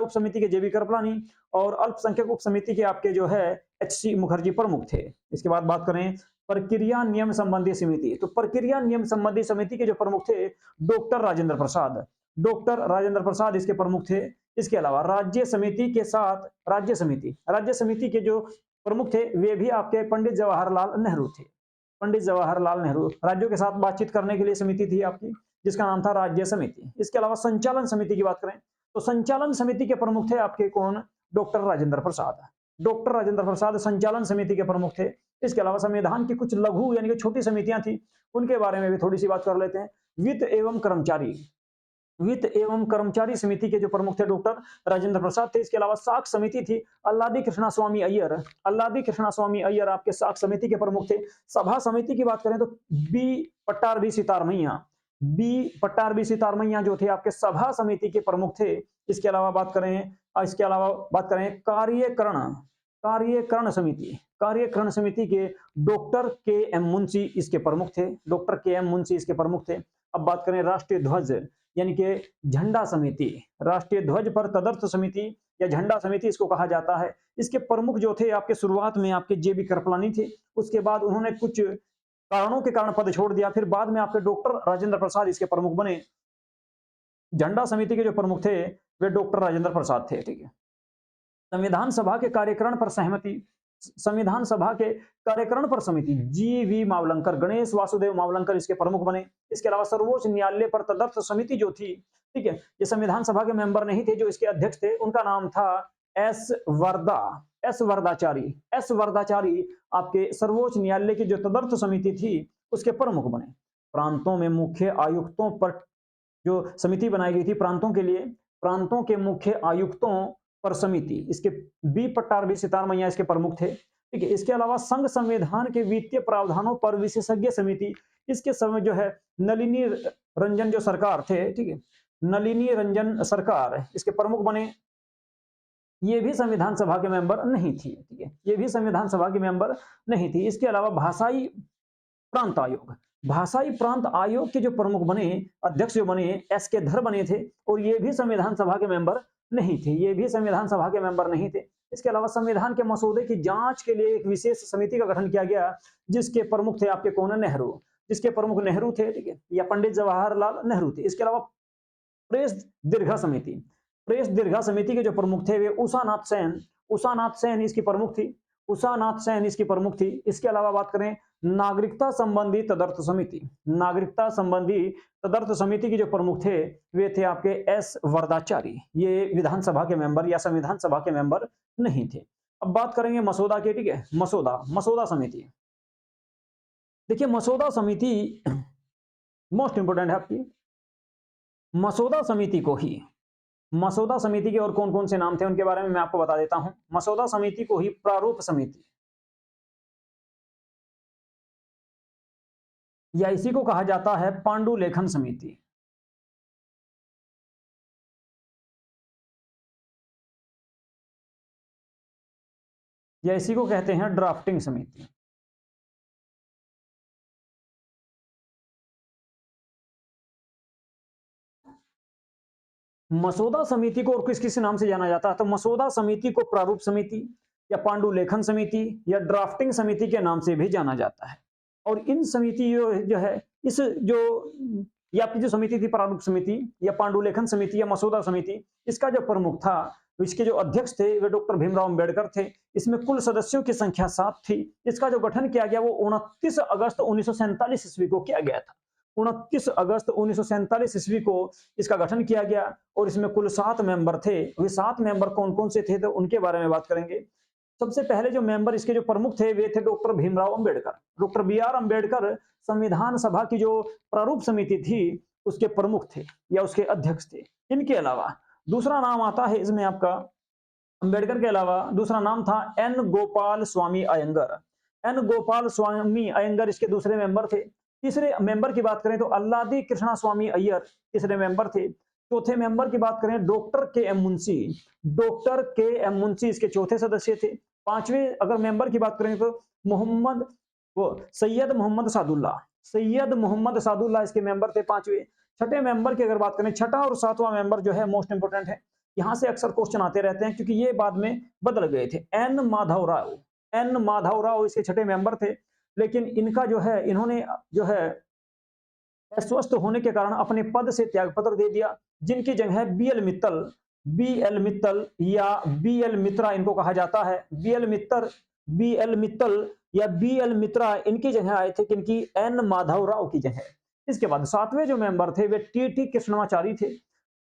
समिति के जेबी कृपलानी और अल्पसंख्यक उप समिति के आपके जो है एचसी मुखर्जी प्रमुख थे। इसके बाद बात करें प्रक्रिया नियम संबंधी समिति, तो प्रक्रिया नियम संबंधी समिति के जो प्रमुख थे डॉक्टर राजेंद्र प्रसाद, डॉक्टर राजेंद्र प्रसाद इसके प्रमुख थे। इसके अलावा राज्य समिति के साथ राज्य समिति के जो प्रमुख थे वे भी आपके पंडित जवाहरलाल नेहरू थे। पंडित जवाहरलाल नेहरू राज्यों के साथ बातचीत करने के लिए समिति थी आपकी, जिसका नाम था राज्य समिति। इसके अलावा संचालन समिति की बात करें तो संचालन समिति के प्रमुख थे आपके कौन, डॉक्टर राजेंद्र प्रसाद। डॉक्टर राजेंद्र प्रसाद संचालन समिति के प्रमुख थे। इसके अलावा संविधान की कुछ लघु यानी कि छोटी समितियां थी, उनके बारे में भी थोड़ी सी बात कर लेते हैं। वित्त एवं कर्मचारी समिति के जो प्रमुख थे डॉक्टर राजेंद्र प्रसाद थे। इसके अलावा साख समिति थी अल्लादी कृष्णास्वामी अय्यर आपके साख समिति के प्रमुख थे। सभा समिति की बात करें तो बी पट्टारबी सितारमैया जो थे आपके सभा समिति के प्रमुख थे। इसके अलावा बात करें कार्यकरण समिति के डॉक्टर के एम मुंशी इसके प्रमुख थे। अब बात करें राष्ट्रीय ध्वज यानी कि झंडा समिति, राष्ट्रीय ध्वज पर तदर्थ समिति या झंडा समिति इसको कहा जाता है। इसके प्रमुख जो थे आपके शुरुआत में आपके जेबी कृपलानी थे, उसके बाद उन्होंने कुछ कारणों के कारण पद छोड़ दिया, फिर बाद में आपके डॉक्टर राजेंद्र प्रसाद इसके प्रमुख बने। झंडा समिति के जो प्रमुख थे वे डॉक्टर राजेंद्र प्रसाद थे। ठीक है। संविधान सभा के कार्यकरण पर समिति जी.वी. मावलंकर, गणेश वासुदेव मावलंकर इसके प्रमुख बने। इसके अलावा सर्वोच्च न्यायालय पर तदर्थ समिति जो थी, ठीक है, ये संविधान सभा के मेंबर नहीं थे, जो इसके अध्यक्ष थे उनका नाम था एस वर्दाचारी आपके सर्वोच्च न्यायालय की जो तदर्थ समिति थी उसके प्रमुख बने। प्रांतों में मुख्य आयुक्तों पर जो समिति बनाई गई थी प्रांतों के मुख्य आयुक्तों पर समिति, इसके बी पट्टारबी सितारमैया इसके प्रमुख थे। ठीक है। इसके अलावा संघ संविधान के वित्तीय प्रावधानों पर विशेषज्ञ समिति, इसके समय जो है नलिनी रंजन जो सरकार थे, ठीक है, नलिनी रंजन सरकार इसके प्रमुख बने। ये भी संविधान सभा के मेंबर नहीं थी। ठीक है, ये भी संविधान सभा के मेंबर नहीं थी। इसके अलावा भाषाई प्रांत आयोग के जो प्रमुख बने, अध्यक्ष जो बने एस के धर बने थे, और ये भी संविधान सभा के मेंबर नहीं थे। इसके अलावा संविधान के मसौदे की जांच के लिए एक विशेष समिति का गठन किया गया, जिसके प्रमुख थे आपके कौन, नेहरू थे। ठीक है, या पंडित जवाहरलाल नेहरू थे। इसके अलावा प्रेस दीर्घा समिति के जो प्रमुख थे वे उषा नाथ सेन इसकी प्रमुख थी। इसके अलावा बात करें नागरिकता संबंधी तदर्थ समिति के जो प्रमुख थे वे थे आपके एस वर्दाचारी। ये विधानसभा के मेंबर या संविधान सभा के मेंबर नहीं थे। अब बात करेंगे मसौदा के। ठीक है, मसौदा समिति। देखिए मसौदा समिति मोस्ट इंपोर्टेंट है आपकी। मसौदा समिति के और कौन कौन से नाम थे उनके बारे में मैं आपको बता देता हूं। मसौदा समिति को ही प्रारूप समिति या इसी को कहा जाता है पांडुलेखन समिति। या इसी को कहते हैं ड्राफ्टिंग समिति। मसौदा समिति को और किस किस नाम से जाना जाता है, तो मसौदा समिति को प्रारूप समिति या पांडुलेखन समिति या ड्राफ्टिंग समिति के नाम से भी जाना जाता है। और इन समिति जो है इस जो ये आपकी जो समिति थी प्रारूप समिति या पांडुलेखन समिति या मसौदा समिति, इसका जो प्रमुख था, इसके जो अध्यक्ष थे वे डॉक्टर भीमराव अंबेडकर थे। इसमें कुल सदस्यों की संख्या 7 थी। इसका जो गठन किया गया वो 29 अगस्त 1947 ईस्वी को किया गया था। 29 अगस्त 1947 ईस्वी को इसका गठन किया गया और इसमें कुल 7 मेंबर थे। वे 7 मेंबर कौन कौन से थे तो उनके बारे में बात करेंगे। सबसे पहले जो मेंबर इसके जो प्रमुख थे वे थे doctor Bhimrao Ambedkar. Doctor B R. Ambedkar संविधान सभा की जो प्रारूप समिति थी उसके प्रमुख थे या उसके अध्यक्ष थे। इनके अलावा दूसरा नाम आता है इसमें आपका, अंबेडकर के अलावा दूसरा नाम था एन. गोपाल स्वामी अयंगर। एन गोपाल स्वामी अयंगर इसके दूसरे मेंबर थे। तीसरे मेंबर की बात करें तो अल्लादी कृष्णा स्वामी अय्यर तीसरे मेंबर थे। चौथे मेंबर की बात करें डॉक्टर के एम मुंशी, डॉक्टर के एम मुंशी इसके चौथे सदस्य थे। पांचवें अगर मेंबर की बात करें तो मोहम्मद वो सैयद मोहम्मद सादुल्ला, सैयद मोहम्मद सादुल्ला इसके मेंबर थे पांचवें। छठे मेंबर की अगर बात करें, छठा और सातवां मेंबर जो है मोस्ट इंपोर्टेंट है, यहां से अक्सर क्वेश्चन आते रहते हैं क्योंकि ये बाद में बदल गए थे। एन माधव राव, एन माधव राव इसके छठे मेंबर थे, लेकिन इनका जो है इन्होंने जो है अस्वस्थ होने के कारण अपने पद से त्यागपत्र दे दिया, जिनकी जगह बीएल मित्तल, बीएल मित्तल या बीएल मित्रा इनको कहा जाता है। बीएल मित्तर, बीएल मित्तल या बीएल मित्रा इनकी जगह आए थे, किनकी? एन माधव राव की जगह। इसके बाद सातवें जो मेंबर थे वे टीटी कृष्णमाचारी थे।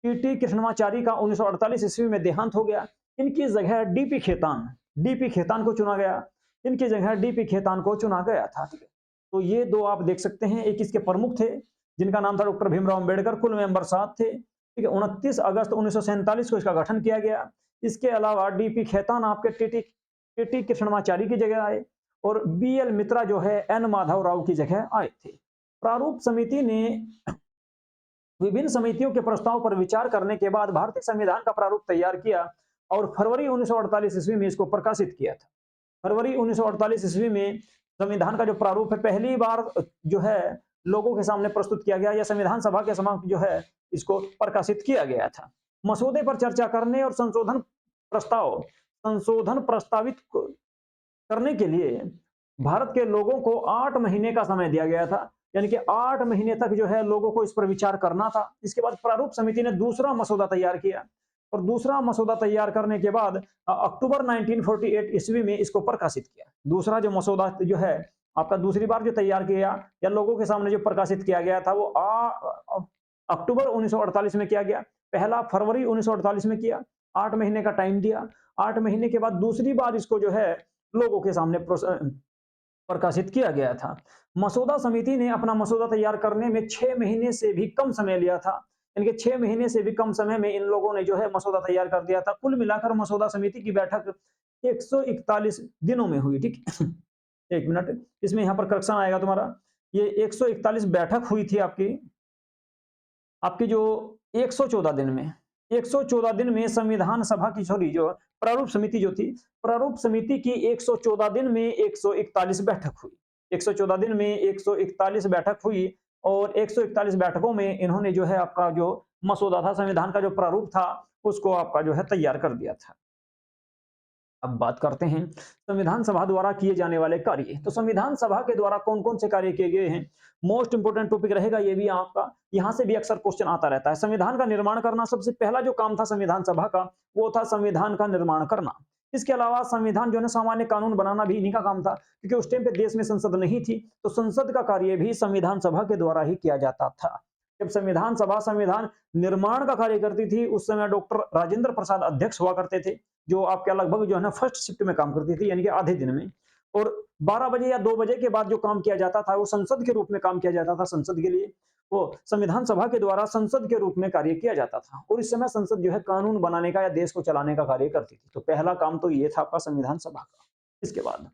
टीटी कृष्णमाचारी का 1948 ईस्वी में देहांत हो गया। इनकी जगह डीपी खेतान, डीपी खेतान को चुना गया, इनकी जगह डीपी खेतान को चुना गया था। ठीक है, तो ये दो आप देख सकते हैं। एक इसके प्रमुख थे जिनका नाम था डॉक्टर भीमराव अंबेडकर, कुल मेंबर 7 थे। ठीक है, 29 अगस्त 1947 को इसका गठन किया गया। इसके अलावा डीपी खेतान आपके टीटी कृष्णमाचारी की जगह आए और बीएल मित्रा जो है एन माधव राव की जगह आए थे। प्रारूप समिति ने विभिन्न समितियों के प्रस्ताव पर विचार करने के बाद भारतीय संविधान का प्रारूप तैयार किया और फरवरी 1948 ईस्वी में इसको प्रकाशित किया था। फरवरी 1948 ईस्वी में संविधान का जो प्रारूप है पहली बार जो है लोगों के सामने प्रस्तुत किया गया या संविधान सभा के समक्ष जो है इसको प्रकाशित किया गया था। मसौदे पर चर्चा करने और संशोधन प्रस्तावित करने के लिए भारत के लोगों को 8 महीने का समय दिया गया था, यानी कि 8 महीने तक जो है लोगों को इस पर विचार करना था। इसके बाद प्रारूप समिति ने दूसरा मसौदा तैयार किया और दूसरा मसौदा तैयार करने के बाद अक्टूबर 1948 ईस्वी में इसको प्रकाशित किया। दूसरा जो मसौदा जो है आपका दूसरी बार जो तैयार किया या लोगों के सामने जो प्रकाशित किया गया था वो अक्टूबर 1948 में किया गया। पहला फरवरी 1948 में किया, 8 महीने का टाइम दिया। 8 महीने के बाद दूसरी बार इसको जो है लोगों के सामने प्रकाशित किया गया था। मसौदा समिति ने अपना मसौदा तैयार करने में 6 महीने से भी कम समय लिया था, यानी कि 6 महीने से भी कम समय में इन लोगों ने जो है मसौदा तैयार कर दिया था। कुल मिलाकर मसौदा समिति की बैठक 141 दिनों में हुई। ठीक, एक मिनट, इसमें यहाँ पर करेक्शन आएगा तुम्हारा। ये 141 बैठक हुई थी आपकी जो 114 दिन में, 114 दिन में संविधान सभा की सॉरी जो प्रारूप समिति जो थी, प्रारूप समिति की 114 दिन में 141 बैठक हुई। 114 दिन में 141 बैठक हुई और 141 बैठकों में इन्होंने जो है आपका जो मसौदा था, संविधान का जो प्रारूप था, उसको आपका जो है तैयार कर दिया था। अब बात करते हैं संविधान सभा द्वारा किए जाने वाले कार्य। तो संविधान सभा के द्वारा कौन-कौन से कार्य किए गए हैं, मोस्ट इंपोर्टेंट टॉपिक रहेगा ये भी आपका। यहां से भी अक्सर क्वेश्चन आता रहता है। संविधान का निर्माण करना, सबसे पहला जो काम था संविधान सभा का वो था संविधान का निर्माण करना। इसके अलावा संविधान जो है सामान्य कानून बनाना भी इन्हीं का काम था, क्योंकि उस टाइम पे देश में संसद नहीं थी, तो संसद का कार्य भी संविधान सभा के द्वारा ही किया जाता था। जब संविधान सभा संविधान निर्माण का कार्य करती थी उस समय डॉक्टर राजेंद्र प्रसाद अध्यक्ष हुआ करते थे, जो आपके लगभग जो है ना फर्स्ट शिफ्ट में काम करती थी, यानी कि आधे दिन में। और 12 बजे या 2 बजे के बाद जो काम किया जाता था वो संसद के रूप में काम किया जाता था। संसद के लिए वो संविधान सभा के द्वारा संसद के रूप में कार्य किया जाता था और इस समय संसद जो है कानून बनाने का या देश को चलाने का कार्य करती थी। तो पहला काम तो ये था आपका संविधान सभा का। इसके बाद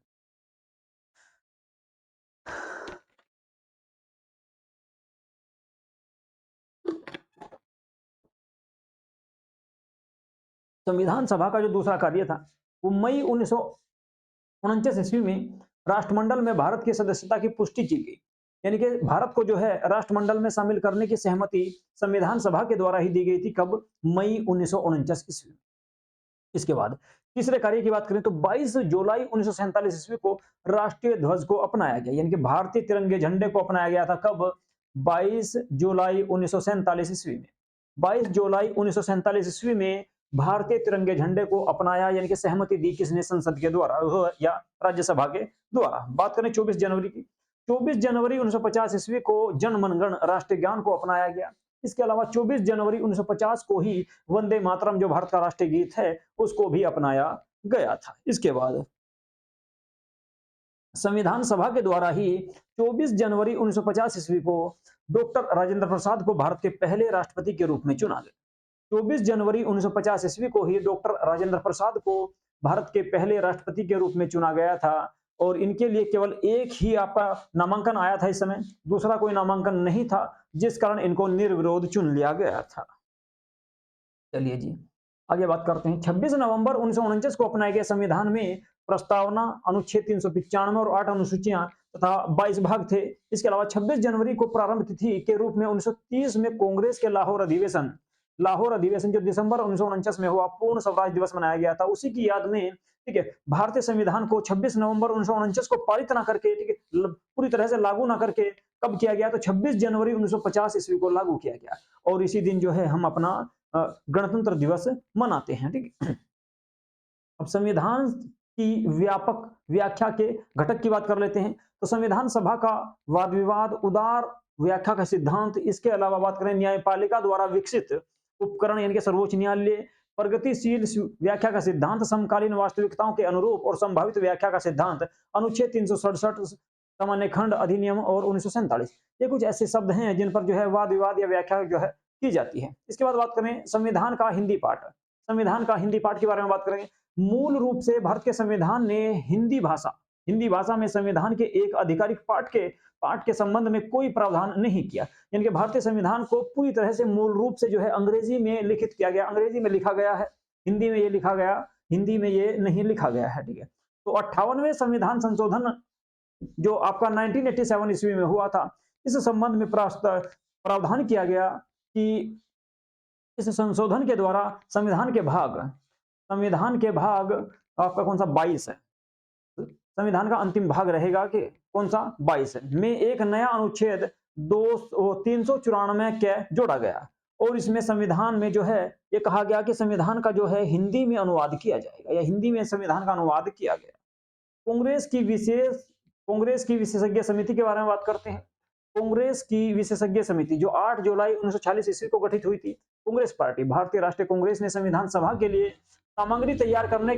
संविधान सभा का जो दूसरा कार्य था वो मई 1949 ईस्वी में राष्ट्रमंडल में भारत की सदस्यता की पुष्टि की गई, यानी कि भारत को जो है राष्ट्रमंडल में शामिल करने की सहमति संविधान सभा के द्वारा ही दी गई थी। कब? मई 1949 ईस्वी। इसके बाद तीसरे कार्य की बात करें तो 22 जुलाई 1947 ईस्वी को राष्ट्रीय ध्वज को अपनाया गया, यानी कि भारतीय तिरंगे झंडे को अपनाया गया था। कब? 22 जुलाई 1947 ईस्वी में। 22 जुलाई 1947 ईस्वी में भारतीय तिरंगे झंडे को अपनाया, यानी कि सहमति दी किसने? संसद के द्वारा या राज्यसभा के द्वारा। बात करें 24 जनवरी की, 24 जनवरी 1950 ईस्वी को जन मन गण राष्ट्रीय गान को अपनाया गया। इसके अलावा 24 जनवरी 1950 को ही वंदे मातरम जो भारत का राष्ट्रीय गीत है उसको भी अपनाया गया था। इसके बाद संविधान सभा के द्वारा ही 24 जनवरी 1950 ईस्वी को डॉक्टर राजेंद्र प्रसाद को भारत के पहले राष्ट्रपति के रूप में चुना गया। 24 जनवरी 1950 ईस्वी को ही डॉक्टर राजेंद्र प्रसाद को भारत के पहले राष्ट्रपति के रूप में चुना गया था और इनके लिए केवल एक ही आपका नामांकन आया था इस समय, दूसरा कोई नामांकन नहीं था, जिस कारण इनको निर्विरोध चुन लिया गया था। चलिए जी, आगे बात करते हैं। 26 नवंबर 1949 को अपनाए गए संविधान में प्रस्तावना, अनुच्छेद 395 और 8 अनुसूचियां तथा 22 भाग थे। इसके अलावा 26 जनवरी को प्रारंभ तिथि के रूप में 1930 में कांग्रेस के लाहौर अधिवेशन जो दिसंबर 1949 में हुआ, पूर्ण स्वराज दिवस मनाया गया था। उसी की याद में, ठीक है, भारतीय संविधान को 26 नवंबर 1949 को पारित ना करके, ठीक है, पूरी तरह से लागू ना करके कब किया गया, तो 26 जनवरी 1950 ईस्वी को लागू किया गया। और इसी दिन जो है हम अपना गणतंत्र दिवस मनाते हैं, ठीक है। अब संविधान की व्यापक व्याख्या के घटक की बात कर लेते हैं। तो संविधान सभा का वाद विवाद, उदार व्याख्या का सिद्धांत, इसके अलावा बात करें न्यायपालिका द्वारा विकसित उपकरण यानी कि सर्वोच्च न्यायालय, प्रगतिशील व्याख्या का सिद्धांत, समकालीन वास्तविकताओं के अनुरूप और संभावित व्याख्या का सिद्धांत, अनुच्छेद 367 सामान्य खंड अधिनियम और 1947, ये कुछ ऐसे शब्द हैं जिन पर जो है वाद विवाद या व्याख्या जो है की जाती है। इसके बाद बात करें संविधान का हिंदी पाठ। संविधान का हिंदी पाठ के बारे में बात करेंगे। मूल रूप से भारत के संविधान ने हिंदी भाषा में संविधान के एक आधिकारिक पाठ के संबंध में कोई प्रावधान नहीं किया। यानी कि भारतीय संविधान को पूरी तरह से मूल रूप से जो है अंग्रेजी में लिखित किया गया, अंग्रेजी में लिखा गया है, हिंदी में ये लिखा गया, हिंदी में ये नहीं लिखा गया है, ठीक है। तो 58वें संविधान संशोधन जो आपका 1987 ईस्वी में हुआ था, इस संबंध में प्रावधान किया गया कि इस संशोधन के द्वारा संविधान के भाग आपका कौन सा 22 है, संविधान का अंतिम भाग रहेगा कि कौन सा 22 है, में एक नया अनुच्छेद 394 के जोड़ा गया। और इसमें संविधान में जो है ये कहा गया कि संविधान का जो है हिंदी में अनुवाद किया जाएगा, या हिंदी में संविधान का अनुवाद किया गया। कांग्रेस की विशेषज्ञ समिति के बारे में बात करते हैं। कांग्रेस की विशेषज्ञ समिति जो 8 जुलाई 1946 ईस्वी को गठित हुई थी, कांग्रेस पार्टी, भारतीय राष्ट्रीय कांग्रेस ने संविधान सभा के लिए सामग्री तैयार करने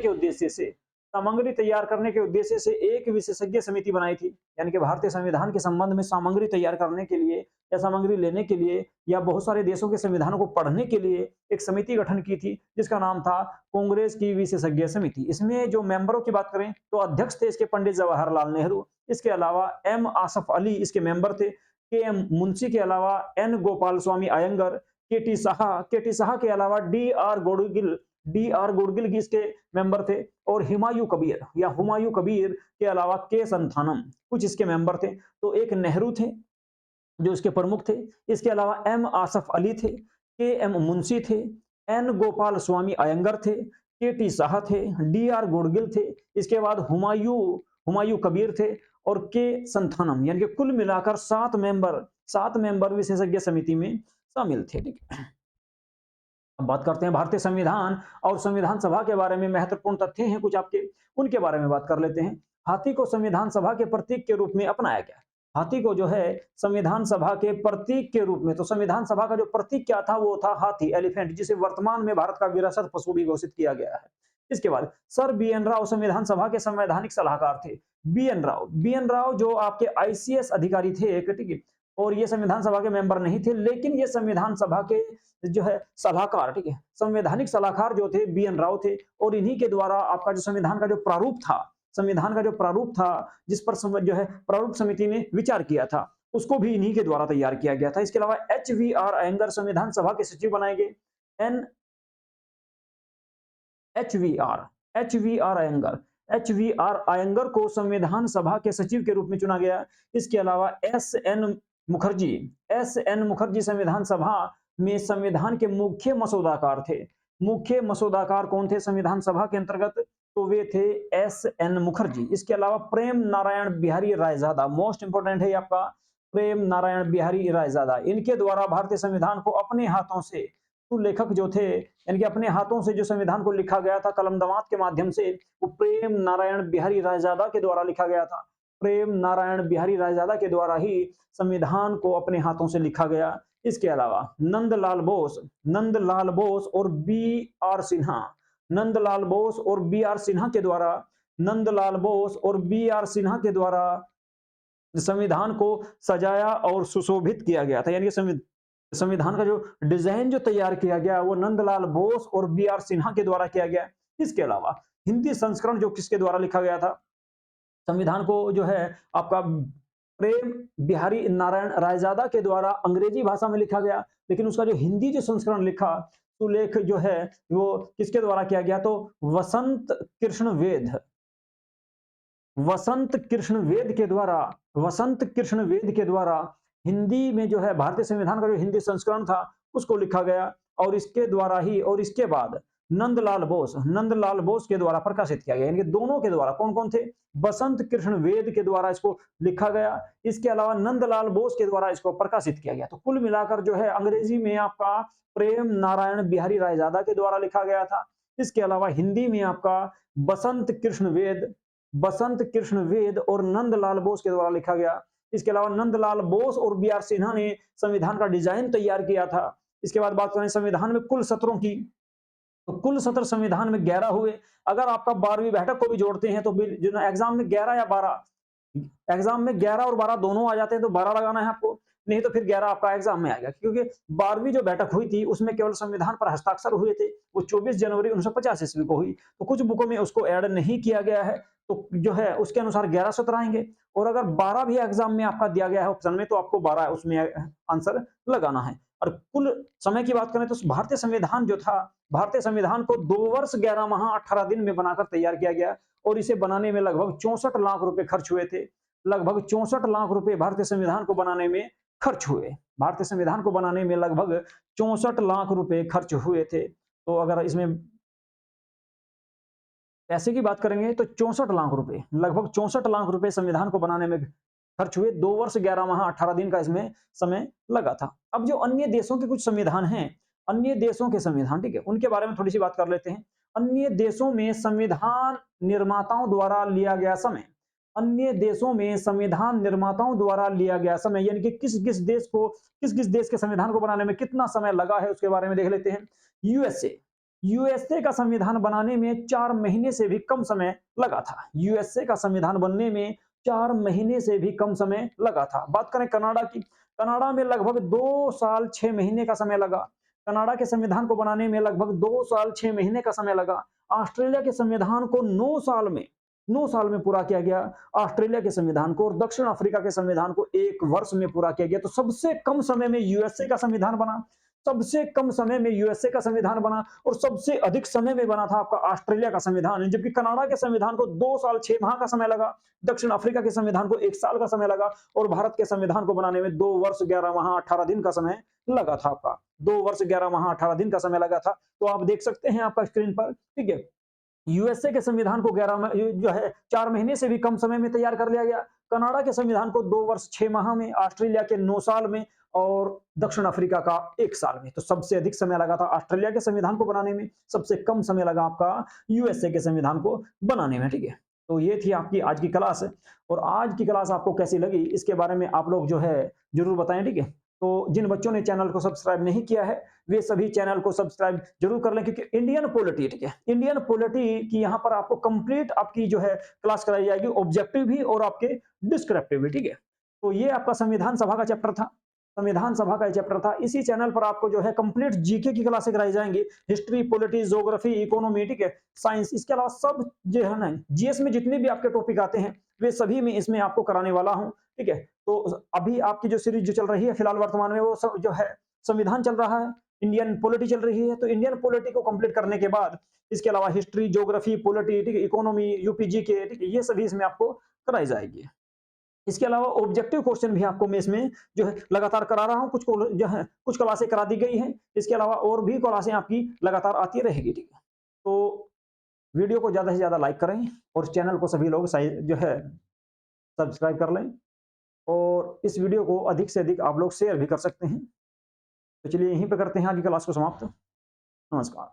के उद्देश्य से एक विशेषज्ञ समिति बनाई थी। यानी कि भारतीय संविधान के संबंध में सामग्री तैयार करने के लिए या सामग्री लेने के लिए या बहुत सारे देशों के संविधानों को पढ़ने के लिए एक समिति गठन की थी, जिसका नाम था कांग्रेस की विशेषज्ञ समिति। इसमें जो मेंबरों की बात करें तो अध्यक्ष थे इसके पंडित जवाहरलाल नेहरू, इसके अलावा एम आसफ अली इसके मेंबर थे, के एम मुंशी के अलावा एन गोपाल स्वामी अयंगर, के टी शाह के अलावा डी आर गुडगिल इसके मेंबर थे, और हुमायूं कबीर के अलावा के संथानम कुछ इसके मेंबर थे। तो एक नेहरू थे जो इसके प्रमुख थे, इसके अलावा एम आसफ अली थे, के एम मुंशी थे, एन गोपाल स्वामी अयंगर थे, के टी शाह थे, डी आर गुडगिल थे, इसके बाद हुमायूं कबीर थे, और के संथानम, यानी कि कुल मिलाकर 7 मेंबर विशेषज्ञ समिति में शामिल थे, ठीक है। अब बात करते हैं भारतीय संविधान और संविधान सभा के बारे में। महत्वपूर्ण तथ्य हैं कुछ आपके, उनके बारे में बात कर लेते हैं। हाथी को संविधान सभा के प्रतीक के रूप में अपनाया गया। हाथी को जो है संविधान सभा के प्रतीक के रूप में, तो संविधान सभा का जो प्रतीक क्या था वो था हाथी, एलिफेंट, जिसे वर्तमान में भारत का विरासत पशु भी घोषित किया गया है। इसके बाद सर बी एन राव संविधान सभा के संवैधानिक सलाहकार थे। बी एन राव जो आपके आईसीएस अधिकारी थे, ठीक है, और ये संविधान सभा के मेंबर नहीं थे, लेकिन ये संविधान सभा के जो है सलाहकार, ठीक है, संवैधानिक सलाहकार जो थे बी एन राव थे। और इन्हीं के द्वारा आपका जो संविधान का जो प्रारूप था जिस पर जो है प्रारूप समिति ने विचार किया था, उसको भी इन्हीं के द्वारा तैयार किया गया था। इसके अलावा एच वी आर अयंगर संविधान सभा के सचिव बनाए गए। एच वी आर अयंगर को संविधान सभा के सचिव के रूप में चुना गया। इसके अलावा एस एन मुखर्जी संविधान सभा में संविधान के मुख्य मसौदाकार थे। मुख्य मसौदाकार कौन थे संविधान सभा के अंतर्गत, तो वे थे एस एन मुखर्जी। इसके अलावा प्रेम नारायण बिहारी रायजादा, मोस्ट इंपोर्टेंट है आपका प्रेम नारायण बिहारी रायजादा। इनके द्वारा भारतीय संविधान को अपने हाथों से, तो लेखक जो थे यानी अपने हाथों से जो संविधान को लिखा गया था कलम दमात के माध्यम से, वो प्रेम नारायण बिहारी रायजादा के द्वारा लिखा गया था। प्रेम नारायण बिहारी रायजादा के द्वारा ही संविधान को अपने हाथों से लिखा गया। इसके अलावा नंदलाल बोस और बी आर सिन्हा के द्वारा संविधान को सजाया और सुशोभित किया गया था। यानी संविधान का जो डिजाइन जो तैयार किया गया वो नंदलाल बोस और बी आर सिन्हा के द्वारा किया गया। इसके अलावा हिंदी संस्करण जो किसके द्वारा लिखा गया था, संविधान को जो है आपका प्रेम बिहारी नारायण रायजादा के द्वारा अंग्रेजी भाषा में लिखा गया, लेकिन उसका जो हिंदी जो संस्करण लिखा सुलेख जो है वो किसके द्वारा किया गया, तो वसंत कृष्ण वेद के द्वारा हिंदी में जो है भारतीय संविधान का जो हिंदी संस्करण था उसको लिखा गया, और इसके द्वारा ही और इसके बाद नंदलाल बोस के द्वारा प्रकाशित किया गया। यानी कि दोनों के द्वारा, कौन कौन थे, बसंत कृष्ण वेद के द्वारा इसको लिखा गया, इसके अलावा नंदलाल बोस के द्वारा इसको प्रकाशित किया गया। तो कुल मिलाकर जो है अंग्रेजी में आपका प्रेम नारायण बिहारी रायजादा के द्वारा लिखा गया था। इसके अलावा हिंदी में आपका बसंत कृष्ण वेद और नंदलाल बोस के द्वारा लिखा गया। इसके अलावा नंदलाल बोस और बी आर सिन्हा ने संविधान का डिजाइन तैयार किया था। इसके बाद बात करें संविधान में कुल सत्रों की, तो कुल सत्र संविधान में 11 हुए। अगर आपका 12वीं बैठक को भी जोड़ते हैं तो एग्जाम में 11 या 12, एग्जाम में 11 और 12 दोनों आ जाते हैं तो 12 लगाना है आपको, नहीं तो फिर 11 आपका एग्जाम में आएगा, क्योंकि 12वीं जो बैठक हुई थी उसमें केवल संविधान पर हस्ताक्षर हुए थे, वो 24 जनवरी 1950 ईस्वी को हुई। तो कुछ बुकों में उसको ऐड नहीं किया गया है, तो जो है उसके अनुसार 11 सत्र आएंगे। और अगर 12 भी एग्जाम में आपका दिया गया है ऑप्शन में, तो आपको 12 उसमें आंसर लगाना है। और कुल समय की बात करें तो भारतीय संविधान को 2 वर्ष 11 माह 18 दिन में बनाकर तैयार किया गया, और इसे बनाने में लगभग 64 लाख रुपए खर्च हुए थे। लगभग 64 लाख रुपए भारतीय संविधान को बनाने में खर्च हुए। भारतीय संविधान को बनाने में लगभग 64 लाख रुपए खर्च हुए थे। तो अगर इसमें पैसे की बात करेंगे तो 64 लाख रुपए, लगभग 64 लाख रुपए संविधान को बनाने में खर्च हुए। 2 वर्ष 11 माह 18 दिन का इसमें समय लगा था। अब जो अन्य देशों के कुछ संविधान हैं, अन्य देशों के संविधान, ठीक है, उनके बारे में थोड़ी सी बात कर लेते हैं। अन्य देशों में संविधान निर्माताओं द्वारा लिया गया समय, अन्य देशों में संविधान निर्माताओं द्वारा लिया गया समय, यानी कि किस किस देश के संविधान को बनाने में कितना समय लगा है उसके बारे में देख लेते हैं। यूएसए का संविधान बनाने में 4 महीने से भी कम समय लगा था। यूएसए का संविधान बनने में 4 महीने से भी कम समय लगा था। बात करें कनाडा की, कनाडा में लगभग 2 साल 6 महीने का समय लगा। कनाडा के संविधान को बनाने में लगभग 2 साल 6 महीने का समय लगा। ऑस्ट्रेलिया के संविधान को 9 साल में पूरा किया गया ऑस्ट्रेलिया के संविधान को, और दक्षिण अफ्रीका के संविधान को 1 वर्ष में पूरा किया गया। तो सबसे कम समय में यूएसए का संविधान बना, सबसे कम समय में यूएसए का संविधान बना, और सबसे अधिक समय में बना था आपका ऑस्ट्रेलिया का संविधान। जबकि कनाडा के संविधान को 2 साल 6 माह का समय लगा, दक्षिण अफ्रीका के संविधान को 1 साल का समय लगा, और भारत के संविधान को बनाने में 2 वर्ष 11 माह 18 दिन का समय लगा था आपका। 2 वर्ष 11 माह 18 दिन का समय लगा था। तो आप देख सकते हैं आपका स्क्रीन पर, ठीक है, यूएसए के संविधान को 4 महीने से भी कम समय में तैयार कर लिया गया। कनाडा के संविधान को 2 वर्ष 6 माह में, ऑस्ट्रेलिया के 9 साल में, और दक्षिण अफ्रीका का 1 साल में। तो सबसे अधिक समय लगा था ऑस्ट्रेलिया के संविधान को बनाने में, सबसे कम समय लगा आपका यूएसए के संविधान को बनाने में, ठीक है। तो ये थी आपकी आज की क्लास, और आज की क्लास आपको कैसी लगी इसके बारे में आप लोग जो है जरूर बताएं, ठीक है। तो जिन बच्चों ने चैनल को सब्सक्राइब नहीं किया है वे सभी चैनल को सब्सक्राइब जरूर कर लें, क्योंकि इंडियन पॉलिटी, ठीक है, इंडियन पॉलिटी की यहाँ पर आपको कंप्लीट आपकी जो है क्लास कराई जाएगी, ऑब्जेक्टिव भी और आपके डिस्क्रिप्टिव भी, ठीक है। तो ये आपका संविधान सभा का चैप्टर था, संविधान सभा का चैप्टर था। इसी चैनल पर आपको जो है कंप्लीट जीके की क्लासें कराई जाएंगी, हिस्ट्री, पॉलिटी, ज्योग्राफी, इकोनॉमी, ठीक है, साइंस, इसके अलावा सब जो है ना जीएस में जितने भी आपके टॉपिक आते हैं वे सभी में इसमें आपको कराने वाला हूं, ठीक है। तो अभी आपकी जो सीरीज जो चल रही है फिलहाल वर्तमान में, वो सब जो है संविधान चल रहा है, इंडियन पॉलिटी चल रही है। तो इंडियन पॉलिटी को कंप्लीट करने के बाद इसके अलावा हिस्ट्री, ज्योग्राफी, पॉलिटी, ठीक है, इकोनॉमी, यूपीजी के, ठीक है, ये सभी इसमें आपको कराई जाएगी। इसके अलावा ऑब्जेक्टिव क्वेश्चन भी आपको मैं इसमें जो है लगातार करा रहा हूं, जो है कुछ क्लासें करा दी गई हैं, इसके अलावा और भी क्लासें आपकी लगातार आती रहेगी, ठीक है। तो वीडियो को ज्यादा से ज्यादा लाइक करें, और चैनल को सभी लोग जो है सब्सक्राइब कर लें, और इस वीडियो को अधिक से अधिक आप लोग शेयर भी कर सकते हैं। तो चलिए यहीं पे करते हैं आज की क्लास को समाप्त। नमस्कार।